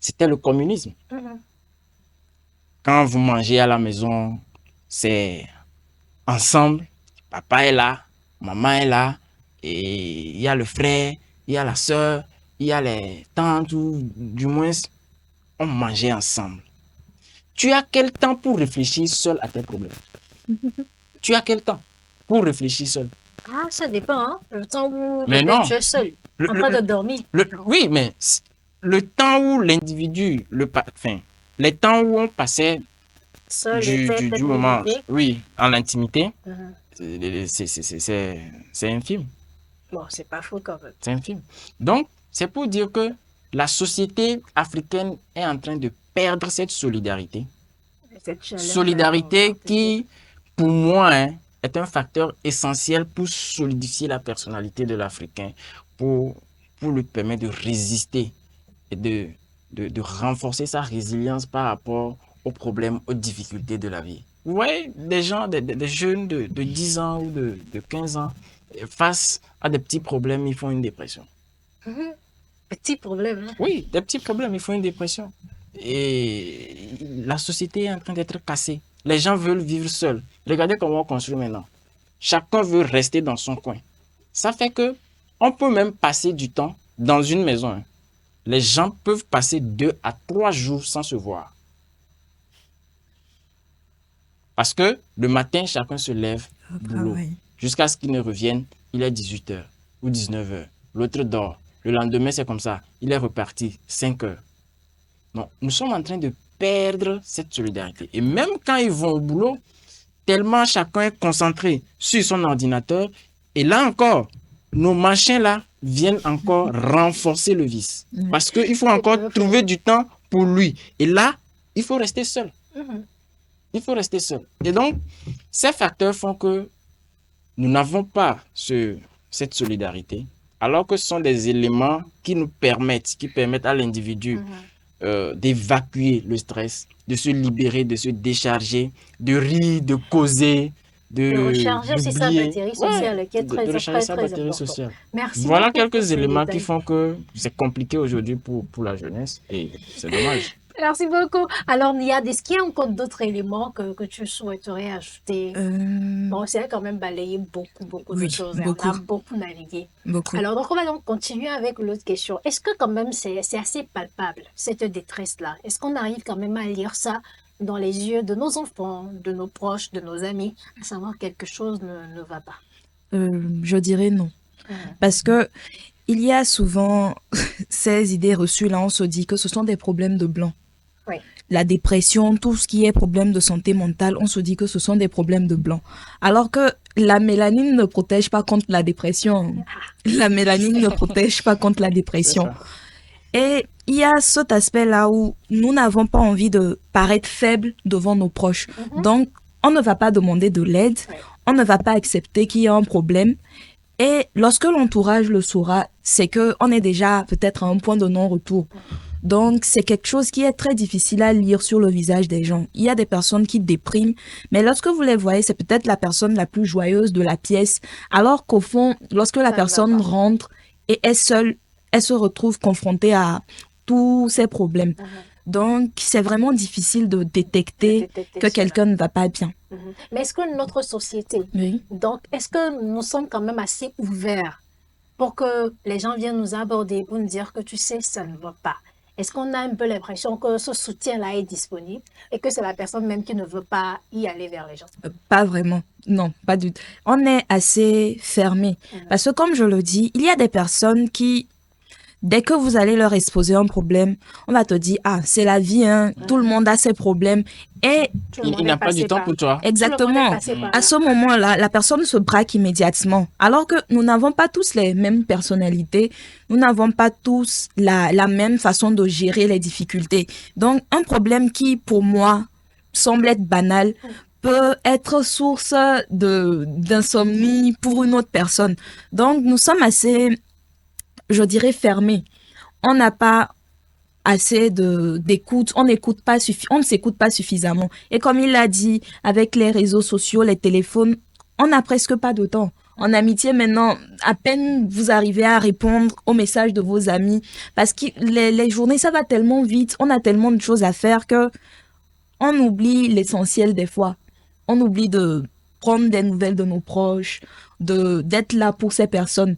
c'était le communisme. Quand vous mangez à la maison, c'est ensemble. Papa est là, maman est là, et il y a le frère, il y a la soeur, il y a les tantes, ou du moins, on mangeait ensemble. Tu as quel temps pour réfléchir seul à tes problèmes? Tu as quel temps pour réfléchir seul? Ah, ça dépend, hein. Le temps où Mais non. tu es seul, en train de dormir. Oui, mais le temps où l'individu, les temps où on passait Seul, du moment, oui, en intimité, Mhm. c'est infime. Bon, c'est pas faux quand même. C'est infime. Donc, c'est pour dire que la société africaine est en train de perdre cette solidarité. Cette chaleur, Solidarité là, qui, pour moi, est un facteur essentiel pour solidifier la personnalité de l'Africain, pour lui permettre de résister et de renforcer sa résilience par rapport aux problèmes, aux difficultés de la vie. Vous voyez, des gens, des jeunes de 10 ans ou de 15 ans, face à des petits problèmes, ils font une dépression. Mhm. Petit problème, hein. Oui, des petits problèmes, ils font une dépression. Et la société est en train d'être cassée. Les gens veulent vivre seuls. Regardez comment on construit maintenant. Chacun veut rester dans son coin. Ça fait que on peut même passer du temps dans une maison, hein. Les gens peuvent passer 2 à 3 jours sans se voir. Parce que le matin, chacun se lève, boulot. Jusqu'à ce qu'il ne revienne, il est 18h ou 19h. L'autre dort. Le lendemain, c'est comme ça. Il est reparti, 5h. Donc, nous sommes en train de perdre cette solidarité. Et même quand ils vont au boulot, tellement chacun est concentré sur son ordinateur. Et là encore, nos machins-là viennent encore renforcer le vice. Parce qu'il faut encore trouver du temps pour lui. Et là, il faut rester seul. Mhm. Il faut rester seul. Et donc, ces facteurs font que nous n'avons pas cette solidarité, alors que ce sont des éléments qui permettent à l'individu d'évacuer le stress, de se libérer, de se décharger, de rire, de causer, De recharger aussi sa batterie sociale, qui est très, de recharger très, sa très batterie important. sociale. Merci Voilà beaucoup pour quelques ces éléments détails. qui font que c'est compliqué aujourd'hui pour la jeunesse et c'est dommage. Merci beaucoup. Alors, est-ce qu'il y a encore d'autres éléments que tu souhaiterais ajouter? Euh, Bon, c'est quand même balayé beaucoup de oui, choses. Hein. On beaucoup, a beaucoup navigué. beaucoup. Alors, donc, on va donc continuer avec l'autre question. Est-ce que quand même c'est assez palpable, cette détresse-là? Est-ce qu'on arrive quand même à lire ça dans les yeux de nos enfants, de nos proches, de nos amis, à savoir que quelque chose ne va pas? Je dirais non. Mhm. Parce que il y a souvent ces idées reçues là, on se dit que ce sont des problèmes de blanc. Oui. La dépression, tout ce qui est problème de santé mentale, on se dit que ce sont des problèmes de blanc. Alors que la mélanine ne protège pas contre la dépression. La mélanine ne protège pas contre la C'est dépression. ça. Et il y a cet aspect-là où nous n'avons pas envie de paraître faibles devant nos proches. Mhm. Donc, on ne va pas demander de l'aide, Oui. on ne va pas accepter qu'il y a un problème. Et lorsque l'entourage le saura, c'est que on est déjà peut-être à un point de non-retour. Donc, c'est quelque chose qui est très difficile à lire sur le visage des gens. Il y a des personnes qui dépriment, mais lorsque vous les voyez, c'est peut-être la personne la plus joyeuse de la pièce. Alors qu'au fond, lorsque la Ça ne va personne pas. rentre et est seule, elle se retrouve confrontée à tous ces problèmes. Mhm. Donc, c'est vraiment difficile de De détecter détecter que cela. quelqu'un ne va pas bien. Mhm. Mais est-ce que notre société, Oui. donc, est-ce que nous sommes quand même assez ouverts pour que les gens viennent nous aborder, pour nous dire que tu sais, ça ne va pas? Est-ce qu'on a un peu l'impression que ce soutien-là est disponible et que c'est la personne même qui ne veut pas y aller vers les gens? Pas vraiment. Non, pas du tout. On est assez fermé. Mhm. Parce que comme je le dis, il y a des personnes qui, dès que vous allez leur exposer un problème, on va te dire, ah, c'est la vie, hein, tout le monde a ses problèmes. Et Tout le Il monde est n'a pas du passé temps par. pour toi. Tout le monde est exactement, passé par à là. ce moment-là, la personne se braque immédiatement. Alors que nous n'avons pas tous les mêmes personnalités, nous n'avons pas tous la même façon de gérer les difficultés. Donc, un problème qui, pour moi, semble être banal, peut être source d'insomnie pour une autre personne. Donc, nous sommes assez, je dirais, fermés. On n'a pas assez d'écoute, on ne s'écoute pas suffisamment. Et comme il l'a dit, avec les réseaux sociaux, les téléphones, on n'a presque pas de temps. En amitié, maintenant, à peine vous arrivez à répondre aux messages de vos amis, parce que les journées, ça va tellement vite, on a tellement de choses à faire que on oublie l'essentiel des fois. On oublie de prendre des nouvelles de nos proches, d'être là pour ces personnes.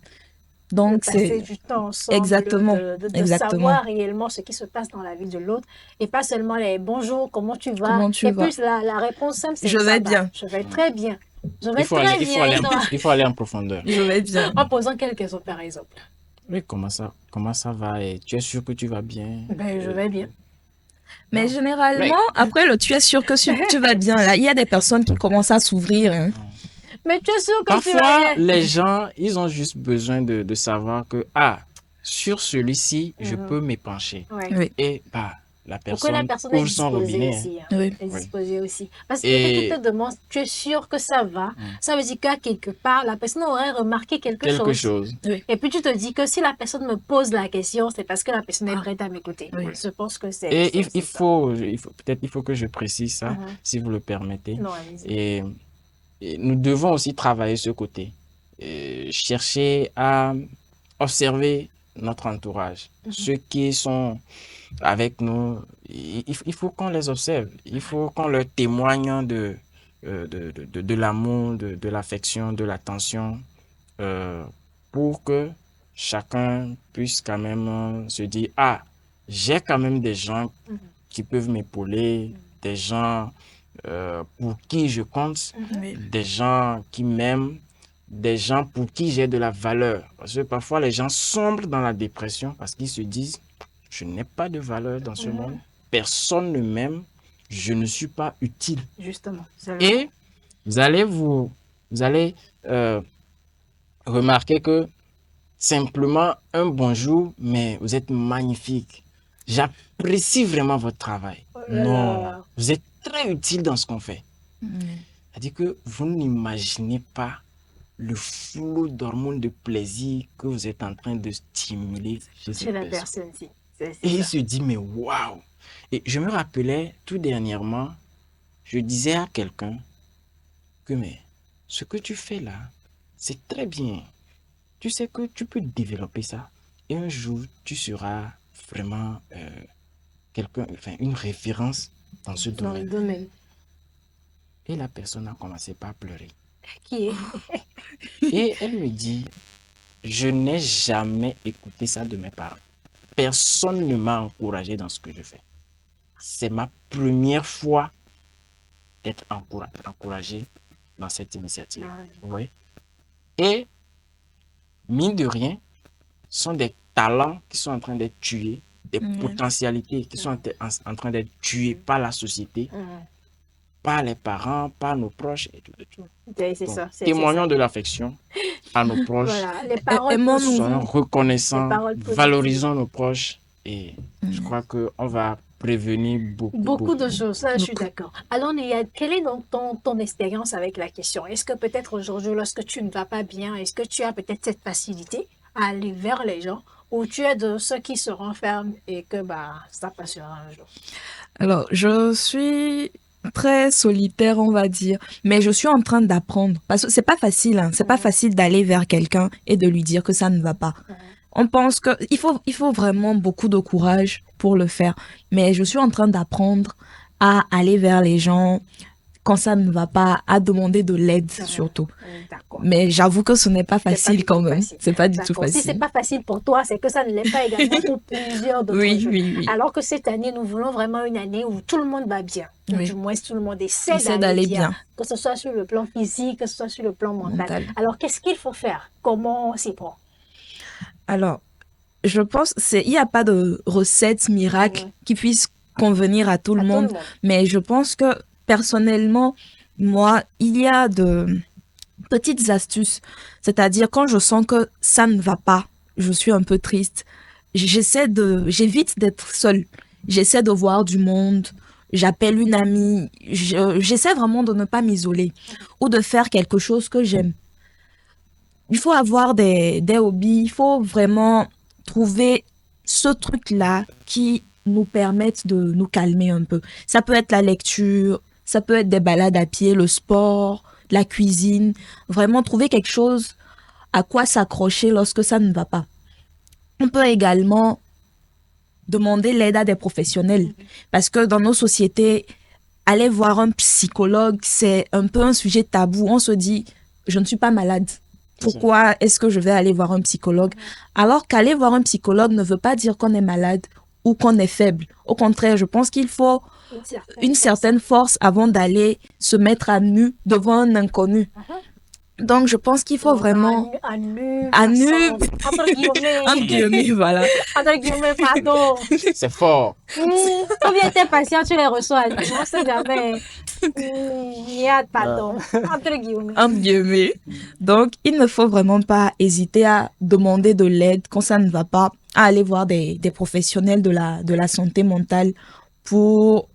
De Donc, passer c'est du temps ensemble, exactement, de exactement. savoir réellement ce qui se passe dans la vie de l'autre et pas seulement les bonjour, comment tu vas? Comment tu Et vas? puis la réponse simple, c'est Je ça vais va. bien. Je vais très bien. Je Il vais faut aller, très bien et toi? il faut aller en profondeur. Je vais bien. En posant quelques questions par exemple. Oui, comment ça va et tu es sûr que tu vas bien? Ben, je vais bien. Mais Non. généralement, après tu es sûr que tu vas bien. Là, il y a des personnes qui commencent à s'ouvrir. Hein. Mais tu es sûr que tu vas Parfois, bien? les gens, ils ont juste besoin de savoir que, ah, sur celui-ci, je Mhm. peux m'épancher. Ouais. Oui, Et bah, la Pour que la personne personne est ouvre son disposée robinet. aussi. Hein. oui. Est Oui. disposée aussi. Parce que Et- quelqu'un qui te demande, tu es sûr que ça va? Ça veut dire qu'à quelque part, la personne aurait remarqué quelque Quelque chose. chose. Et puis tu te dis que si la personne me pose la question, c'est parce que la personne est Ah. prête à m'écouter. Oui. Je pense que c'est. Et c'est- il c'est ça. faut, peut-être il faut que je précise ça, Mhm. si vous le permettez. Non, allez-y. Et nous devons aussi travailler ce côté. Chercher à observer notre entourage. Ceux qui sont avec nous, il faut qu'on les observe. Il faut qu'on leur témoigne de l'amour, de l'affection, de l'attention, pour que chacun puisse quand même se dire, ah, j'ai quand même des gens Mhm. qui peuvent m'épauler, des gens pour qui je compte, Oui. des gens qui m'aiment, des gens pour qui j'ai de la valeur. Parce que parfois, les gens sombrent dans la dépression parce qu'ils se disent, je n'ai pas de valeur dans ce monde, personne ne m'aime, je ne suis pas utile. Justement. Et vous allez remarquer que simplement un bonjour, mais vous êtes magnifique. J'apprécie vraiment votre travail. Oh là Non, là. vous êtes très utile dans ce qu'on fait. C'est-à-dire que vous n'imaginez pas le flot d'hormones de plaisir que vous êtes en train de stimuler chez Chez cette la personne. personne, si. C'est Et il ça. se dit, mais waouh! Et je me rappelais tout dernièrement, je disais à quelqu'un que, mais ce que tu fais là, c'est très bien. Tu sais que tu peux développer ça. Et un jour, tu seras vraiment quelqu'un, enfin, une référence dans ce Dans le domaine. domaine. Et la personne a commencé par pleurer. Qui est? Et elle me dit, je n'ai jamais écouté ça de mes parents. Personne ne m'a encouragé dans ce que je fais. C'est ma première fois d'être encouragé dans cette initiative. Oui. Et, mine de rien, ce sont des talents qui sont en train d'être tués, des potentialités qui sont en train d'être tuées par la société, par les parents, par nos proches et tout. C'est Donc, ça. témoignons de l'affection à nos proches. Voilà, les paroles Aimons-nous. Soyons reconnaissants, Les paroles positives. valorisons nos proches et je crois qu'on va prévenir Beaucoup de choses, ça, je suis d'accord. Alors, Néa, quelle est donc ton expérience avec la question? Est-ce que peut-être aujourd'hui, lorsque tu ne vas pas bien, est-ce que tu as peut-être cette facilité à aller vers les gens ou tu es de ceux qui se renferment et que ça passera un jour? Alors, je suis très solitaire, on va dire, mais je suis en train d'apprendre parce que c'est pas facile, hein. C'est pas facile d'aller vers quelqu'un et de lui dire que ça ne va pas. On pense que il faut vraiment beaucoup de courage pour le faire, mais je suis en train d'apprendre à aller vers les gens quand ça ne va pas, à demander de l'aide surtout. D'accord. Mais j'avoue que ce n'est pas C'est pas facile du quand tout même. facile. C'est pas du tout D'accord. Si c'est facile. pas facile pour toi, c'est que ça ne l'est pas également pour plusieurs d'autres Oui, jeunes. oui. Alors que cette année, nous voulons vraiment une année où tout le monde va bien. Ou Oui. du moins, tout le monde essaie Essaie d'aller d'aller bien. bien. Que ce soit sur le plan physique, que ce soit sur le plan mental. Mental. Alors, qu'est-ce qu'il faut faire? Comment on s'y prend? Alors, je pense il n'y a pas de recette miracle qui puisse convenir à tout le monde. Mais je pense que personnellement, moi, il y a de petites astuces. C'est-à-dire quand je sens que ça ne va pas, je suis un peu triste, j'évite d'être seule. J'essaie de voir du monde. J'appelle une amie. J'essaie vraiment de ne pas m'isoler ou de faire quelque chose que j'aime. Il faut avoir des hobbies. Il faut vraiment trouver ce truc-là qui nous permette de nous calmer un peu. Ça peut être la lecture, ça peut être des balades à pied, le sport, la cuisine. Vraiment trouver quelque chose à quoi s'accrocher lorsque ça ne va pas. On peut également demander l'aide à des professionnels parce que dans nos sociétés, aller voir un psychologue, c'est un peu un sujet tabou. On se dit, je ne suis pas malade. Pourquoi est-ce que je vais aller voir un psychologue? Alors qu'aller voir un psychologue ne veut pas dire qu'on est malade ou qu'on est faible. Au contraire, je pense qu'il faut une certaine force avant d'aller se mettre à nu devant un inconnu. Donc, je pense qu'il faut vraiment... À nu. Entre guillemets, voilà. Entre guillemets, pardon. C'est fort. Combien tes patients, tu les reçois? Je ne sais jamais. Il y a pardon. Entre guillemets. Entre guillemets. Donc, il ne faut vraiment pas hésiter à demander de l'aide quand ça ne va pas, à aller voir des professionnels de la santé mentale pour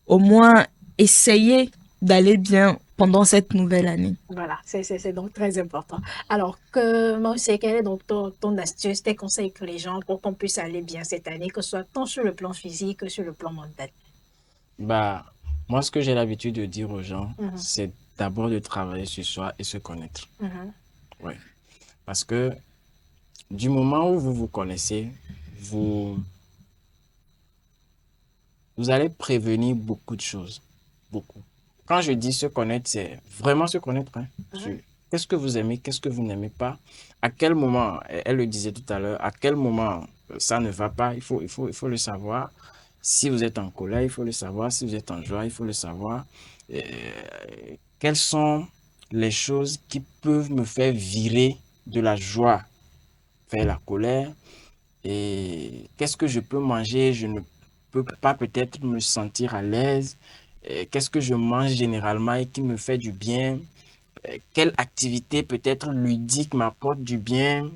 au moins essayer d'aller bien pendant cette nouvelle année. Voilà, c'est donc très important. Alors, moi aussi, quelle est donc ton astuce, tes conseils que les gens pour qu'on puisse aller bien cette année, que ce soit tant sur le plan physique que sur le plan mental? Moi, ce que j'ai l'habitude de dire aux gens, c'est d'abord de travailler sur soi et se connaître. Ouais. Parce que du moment où vous vous connaissez, vous allez prévenir beaucoup de choses. Beaucoup. Quand je dis se connaître, c'est vraiment se connaître. Qu'est-ce que vous aimez, qu'est-ce que vous n'aimez pas? À quel moment, elle le disait tout à l'heure, à quel moment ça ne va pas, il faut le savoir. Si vous êtes en colère, il faut le savoir. Si vous êtes en joie, il faut le savoir. Quelles sont les choses qui peuvent me faire virer de la joie vers la colère? Et qu'est-ce que je peux manger? Je ne peux pas peut-être me sentir à l'aise. Qu'est-ce que je mange généralement et qui me fait du bien? Quelle activité peut-être ludique m'apporte du bien?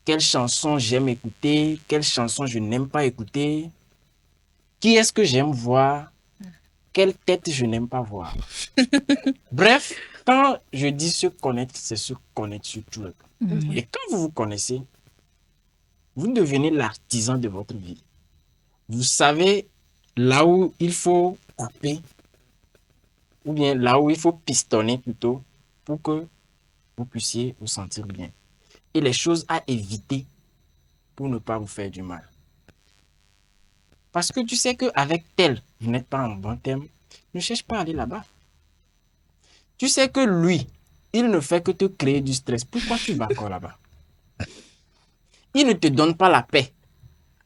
Quelle chanson j'aime écouter? Quelle chanson je n'aime pas écouter? Qui est-ce que j'aime voir? Quelle tête je n'aime pas voir? Bref, quand je dis se connaître, c'est se connaître sur tout le temps. Et quand vous vous connaissez, vous devenez l'artisan de votre vie. Vous savez là où il faut couper, ou bien là où il faut pistonner plutôt, pour que vous puissiez vous sentir bien. Et les choses à éviter pour ne pas vous faire du mal. Parce que tu sais qu'avec tel, vous n'êtes pas en bon terme. Ne cherche pas à aller là-bas. Tu sais que lui, il ne fait que te créer du stress. Pourquoi tu vas encore là-bas? Il ne te donne pas la paix.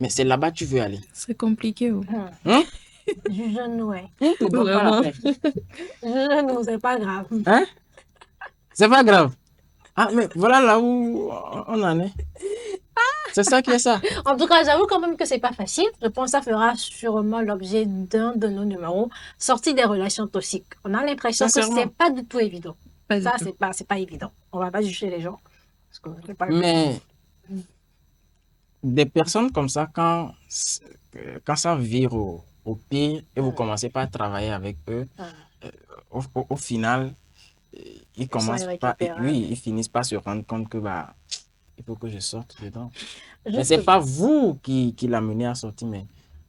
Mais c'est là-bas que tu veux aller. C'est compliqué. Hein? Juge-nous, ouais. Il ne te donne pas la Vraiment. paix. Juge-nous, c'est pas grave. Hein? C'est pas grave. Ah, mais voilà là où on en est. C'est ça qui est ça. En tout cas, j'avoue quand même que c'est pas facile. Je pense que ça fera sûrement l'objet d'un de nos numéros, sortie des relations toxiques. On a l'impression que Sincèrement. c'est pas du tout évident. Pas du Ça, tout. c'est pas évident. On va pas juger les gens. Parce que c'est pas Mais des personnes comme ça, quand ça vire au pire et vous commencez pas à travailler avec eux, au final, ils commencent pas, irrécupérables. oui, ils finissent par se rendre compte que bah, il faut que je sorte dedans. Mais Juste- c'est pas vous qui l'amenez à sortir, mais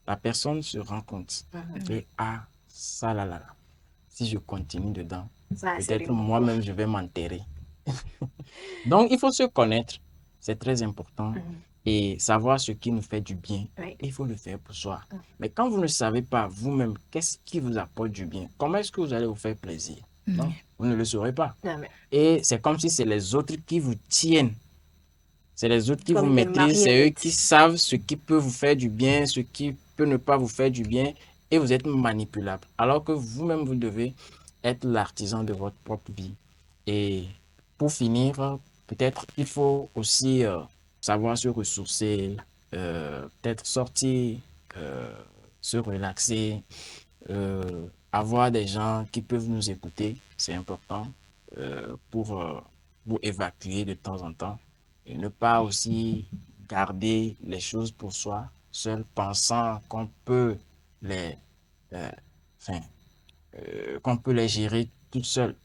la personne se rend compte que ah, ça là, si je continue dedans, Ça, c'est peut-être le moi-même je vais m'enterrer. Donc il faut se connaître, c'est très important. Et savoir ce qui nous fait du bien, Oui. il faut le faire pour soi. Mais quand vous ne savez pas vous-même qu'est-ce qui vous apporte du bien, comment est-ce que vous allez vous faire plaisir? Non, vous ne le saurez pas. Non, mais Et c'est comme si c'est les autres qui vous tiennent. C'est les autres qui Comme vous des maîtrisent, c'est eux marionnettes. qui savent ce qui peut vous faire du bien, ce qui peut ne pas vous faire du bien, et vous êtes manipulable. Alors que vous-même, vous devez être l'artisan de votre propre vie. Et pour finir, peut-être il faut aussi savoir se ressourcer, peut-être sortir, se relaxer, avoir des gens qui peuvent nous écouter, c'est important pour évacuer de temps en temps et ne pas aussi garder les choses pour soi, seul pensant qu'on peut les, euh, enfin, qu'on peut les gérer toute seule.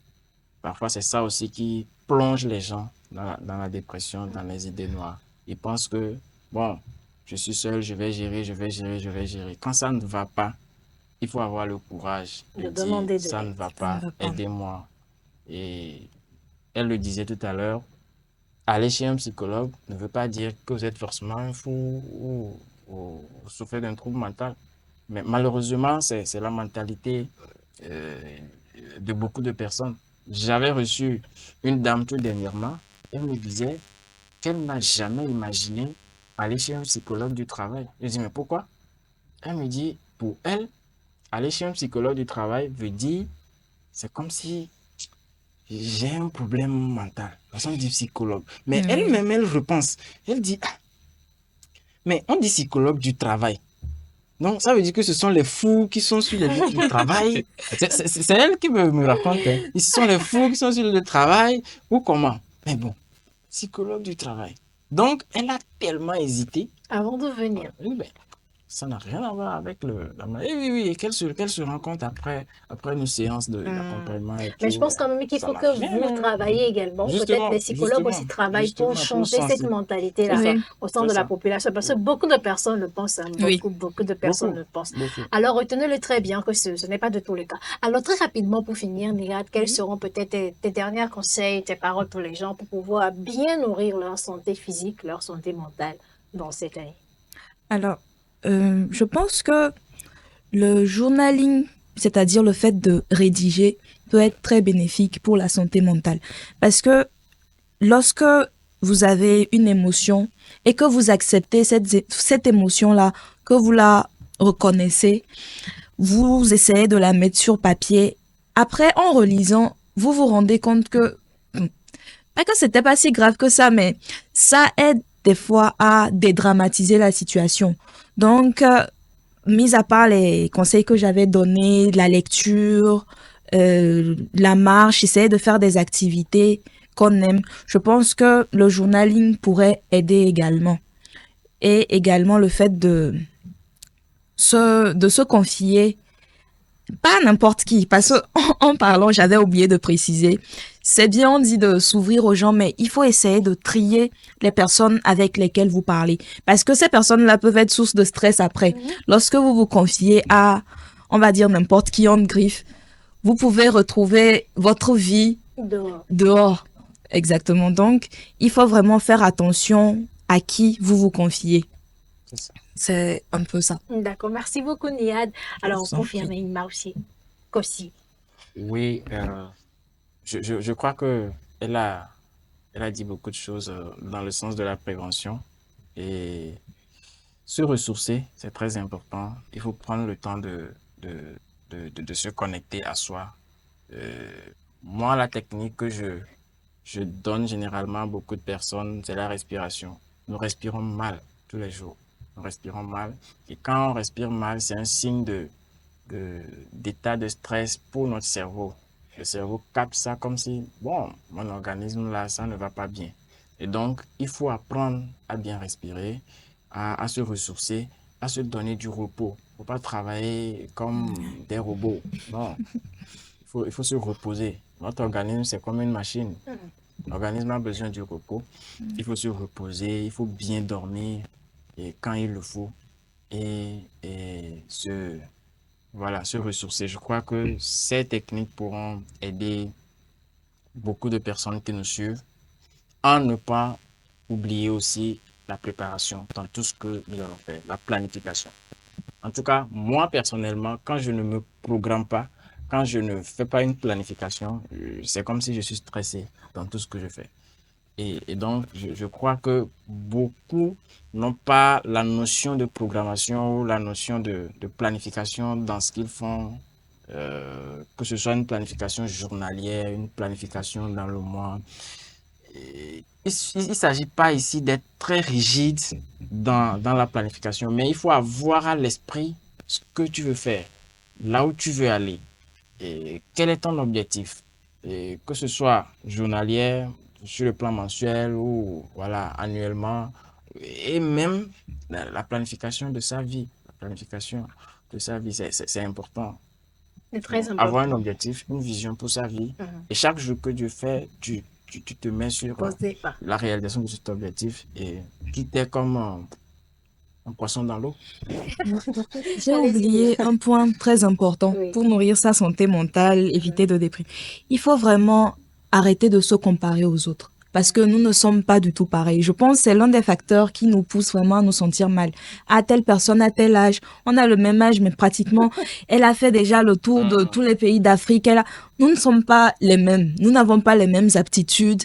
Parfois, c'est ça aussi qui plonge les gens dans la dépression, dans les idées noires. Ils pensent que, bon, je suis seul, je vais gérer, je vais gérer, je vais gérer. Quand ça ne va pas, il faut avoir le courage de De demander dire, de ça l'aide. ne va Ça pas, ne va pas. aidez-moi. Et elle le disait tout à l'heure, aller chez un psychologue ne veut pas dire que vous êtes forcément un fou ou vous souffrez d'un trouble mental. Mais malheureusement, c'est la mentalité euh, de beaucoup de personnes. J'avais reçu une dame tout dernièrement, elle me disait qu'elle n'a jamais imaginé aller chez un psychologue du travail. Je dis, mais pourquoi? Elle me dit, pour elle, aller chez un psychologue du travail veut dire, c'est comme si j'ai un problème mental. La façon dit psychologue. Mais elle-même, elle repense. Elle dit, ah, mais on dit psychologue du travail. Donc, ça veut dire que ce sont les fous qui sont sur le lieu du travail. C'est elle qui me raconte. Hein. Ce sont les fous qui sont sur le lieu de travail ou comment. Mais bon, psychologue du travail. Donc, elle a tellement hésité. avant de venir. Oui, ben, ça n'a rien à voir avec Et oui, et qu'elle se rend compte après une séance d'accompagnement. et Mais je tout, pense quand même qu'il ça faut n'a que rien à vous voir. travaillez également. Peut-être Justement, les psychologues aussi justement, travaillent pour justement, changer pour cette sensibiliser. mentalité-là C'est ça. au sein C'est de la ça. population. Parce que beaucoup de personnes le pensent. Hein, Oui. beaucoup de personnes Beaucoup, le pensent. beaucoup. Alors, retenez-le très bien que ce n'est pas de tout le cas. Alors, très rapidement, pour finir, Nirad, quels seront peut-être tes derniers conseils, tes paroles pour les gens pour pouvoir bien nourrir leur santé physique, leur santé mentale dans cette année? Alors, je pense que le journaling, c'est-à-dire le fait de rédiger, peut être très bénéfique pour la santé mentale. Parce que lorsque vous avez une émotion et que vous acceptez cette émotion-là, que vous la reconnaissez, vous essayez de la mettre sur papier. Après, en relisant, vous vous rendez compte que, pas que c'était pas si grave que ça, mais ça aide des fois à dédramatiser la situation. Donc, mis à part les conseils que j'avais donnés, la lecture, la marche, essayer de faire des activités qu'on aime, je pense que le journaling pourrait aider également. Et également le fait de se confier, pas à n'importe qui, parce que en parlant, j'avais oublié de préciser, c'est bien on dit de s'ouvrir aux gens, mais il faut essayer de trier les personnes avec lesquelles vous parlez. Parce que ces personnes-là peuvent être source de stress après. Lorsque vous vous confiez à, on va dire, n'importe qui en griffe, vous pouvez retrouver votre vie dehors. Exactement. Donc, il faut vraiment faire attention à qui vous vous confiez. C'est ça. C'est un peu ça. D'accord, merci beaucoup, Niad. Je Alors, vous en pour prie. finir, aussi, Kossi. Oui, je crois que elle a, elle a dit beaucoup de choses dans le sens de la prévention. Et se ressourcer, c'est très important. Il faut prendre le temps de, de se connecter à soi. Euh, Moi, la technique que je donne généralement à beaucoup de personnes, c'est la respiration. Nous respirons mal tous les jours. Nous respirons mal. Et quand on respire mal, c'est un signe d'état de stress pour notre cerveau. Le cerveau capte ça comme si, bon, mon organisme là, ça ne va pas bien. Et donc, il faut apprendre à bien respirer, à se ressourcer, à se donner du repos. Il ne faut pas travailler comme des robots. Non, il faut se reposer. Notre organisme, c'est comme une machine. L'organisme a besoin du repos. Il faut se reposer, il faut bien dormir et quand il le faut et voilà, se ressourcer. Je crois que ces techniques pourront aider beaucoup de personnes qui nous suivent à ne pas oublier aussi la préparation dans tout ce que nous allons faire, la planification. En tout cas, moi personnellement, quand je ne me programme pas, quand je ne fais pas une planification, c'est comme si je suis stressé dans tout ce que je fais. Et donc, je crois que beaucoup n'ont pas la notion de programmation ou la notion de planification dans ce qu'ils font, que ce soit une planification journalière, une planification dans le mois. Il ne s'agit pas ici d'être très rigide dans la planification, mais il faut avoir à l'esprit ce que tu veux faire, là où tu veux aller, et quel est ton objectif. Et que ce soit journalière, sur le plan mensuel ou voilà, annuellement, et même la planification de sa vie. La planification de sa vie, c'est important. C'est très Avoir un important. objectif, une vision pour sa vie. Mhm. Et chaque jour que tu fais, tu te mets sur Posez pas. la réalisation de cet objectif et tout est comme un poisson dans l'eau. J'ai Allez-y, oublié Nia. un point très important Oui. pour nourrir sa santé mentale, éviter de déprimer. Il faut vraiment arrêter de se comparer aux autres. Parce que nous ne sommes pas du tout pareils. Je pense que c'est l'un des facteurs qui nous pousse vraiment à nous sentir mal. À telle personne, à tel âge, on a le même âge, mais pratiquement, elle a fait déjà le tour de tous les pays d'Afrique. Nous ne sommes pas les mêmes. Nous n'avons pas les mêmes aptitudes.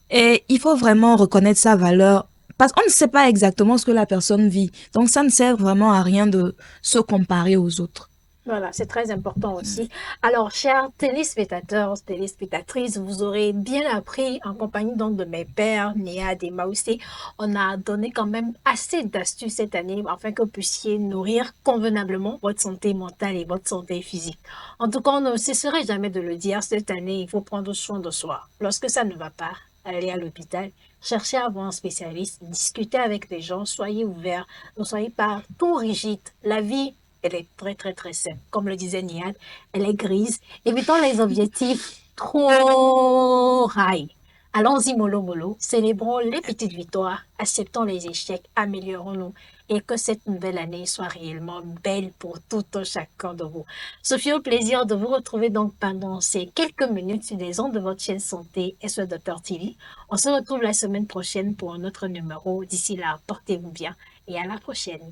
Et il faut vraiment reconnaître sa valeur parce qu'on ne sait pas exactement ce que la personne vit. Donc, ça ne sert vraiment à rien de se comparer aux autres. Voilà, c'est très important aussi. Alors, chers téléspectateurs, téléspectatrices, vous aurez bien appris en compagnie donc de mes pères, Niad et Maoussé. On a donné quand même assez d'astuces cette année afin que vous puissiez nourrir convenablement votre santé mentale et votre santé physique. En tout cas, on ne cesserait jamais de le dire. Cette année, il faut prendre soin de soi. Lorsque ça ne va pas, allez à l'hôpital, cherchez à voir un spécialiste, discutez avec des gens, soyez ouverts, ne soyez pas tout rigide. La vie elle est très, très, très simple. Comme le disait Niad, elle est grise. Évitons les objectifs trop high. Allons-y mollo mollo. Célébrons les petites victoires. Acceptons les échecs. Améliorons-nous. Et que cette nouvelle année soit réellement belle pour tout un chacun de vous. Ce fut un plaisir de vous retrouver donc pendant ces quelques minutes sur les ondes de votre chaîne santé SOS Docteur TV. On se retrouve la semaine prochaine pour un autre numéro. D'ici là, portez-vous bien et à la prochaine.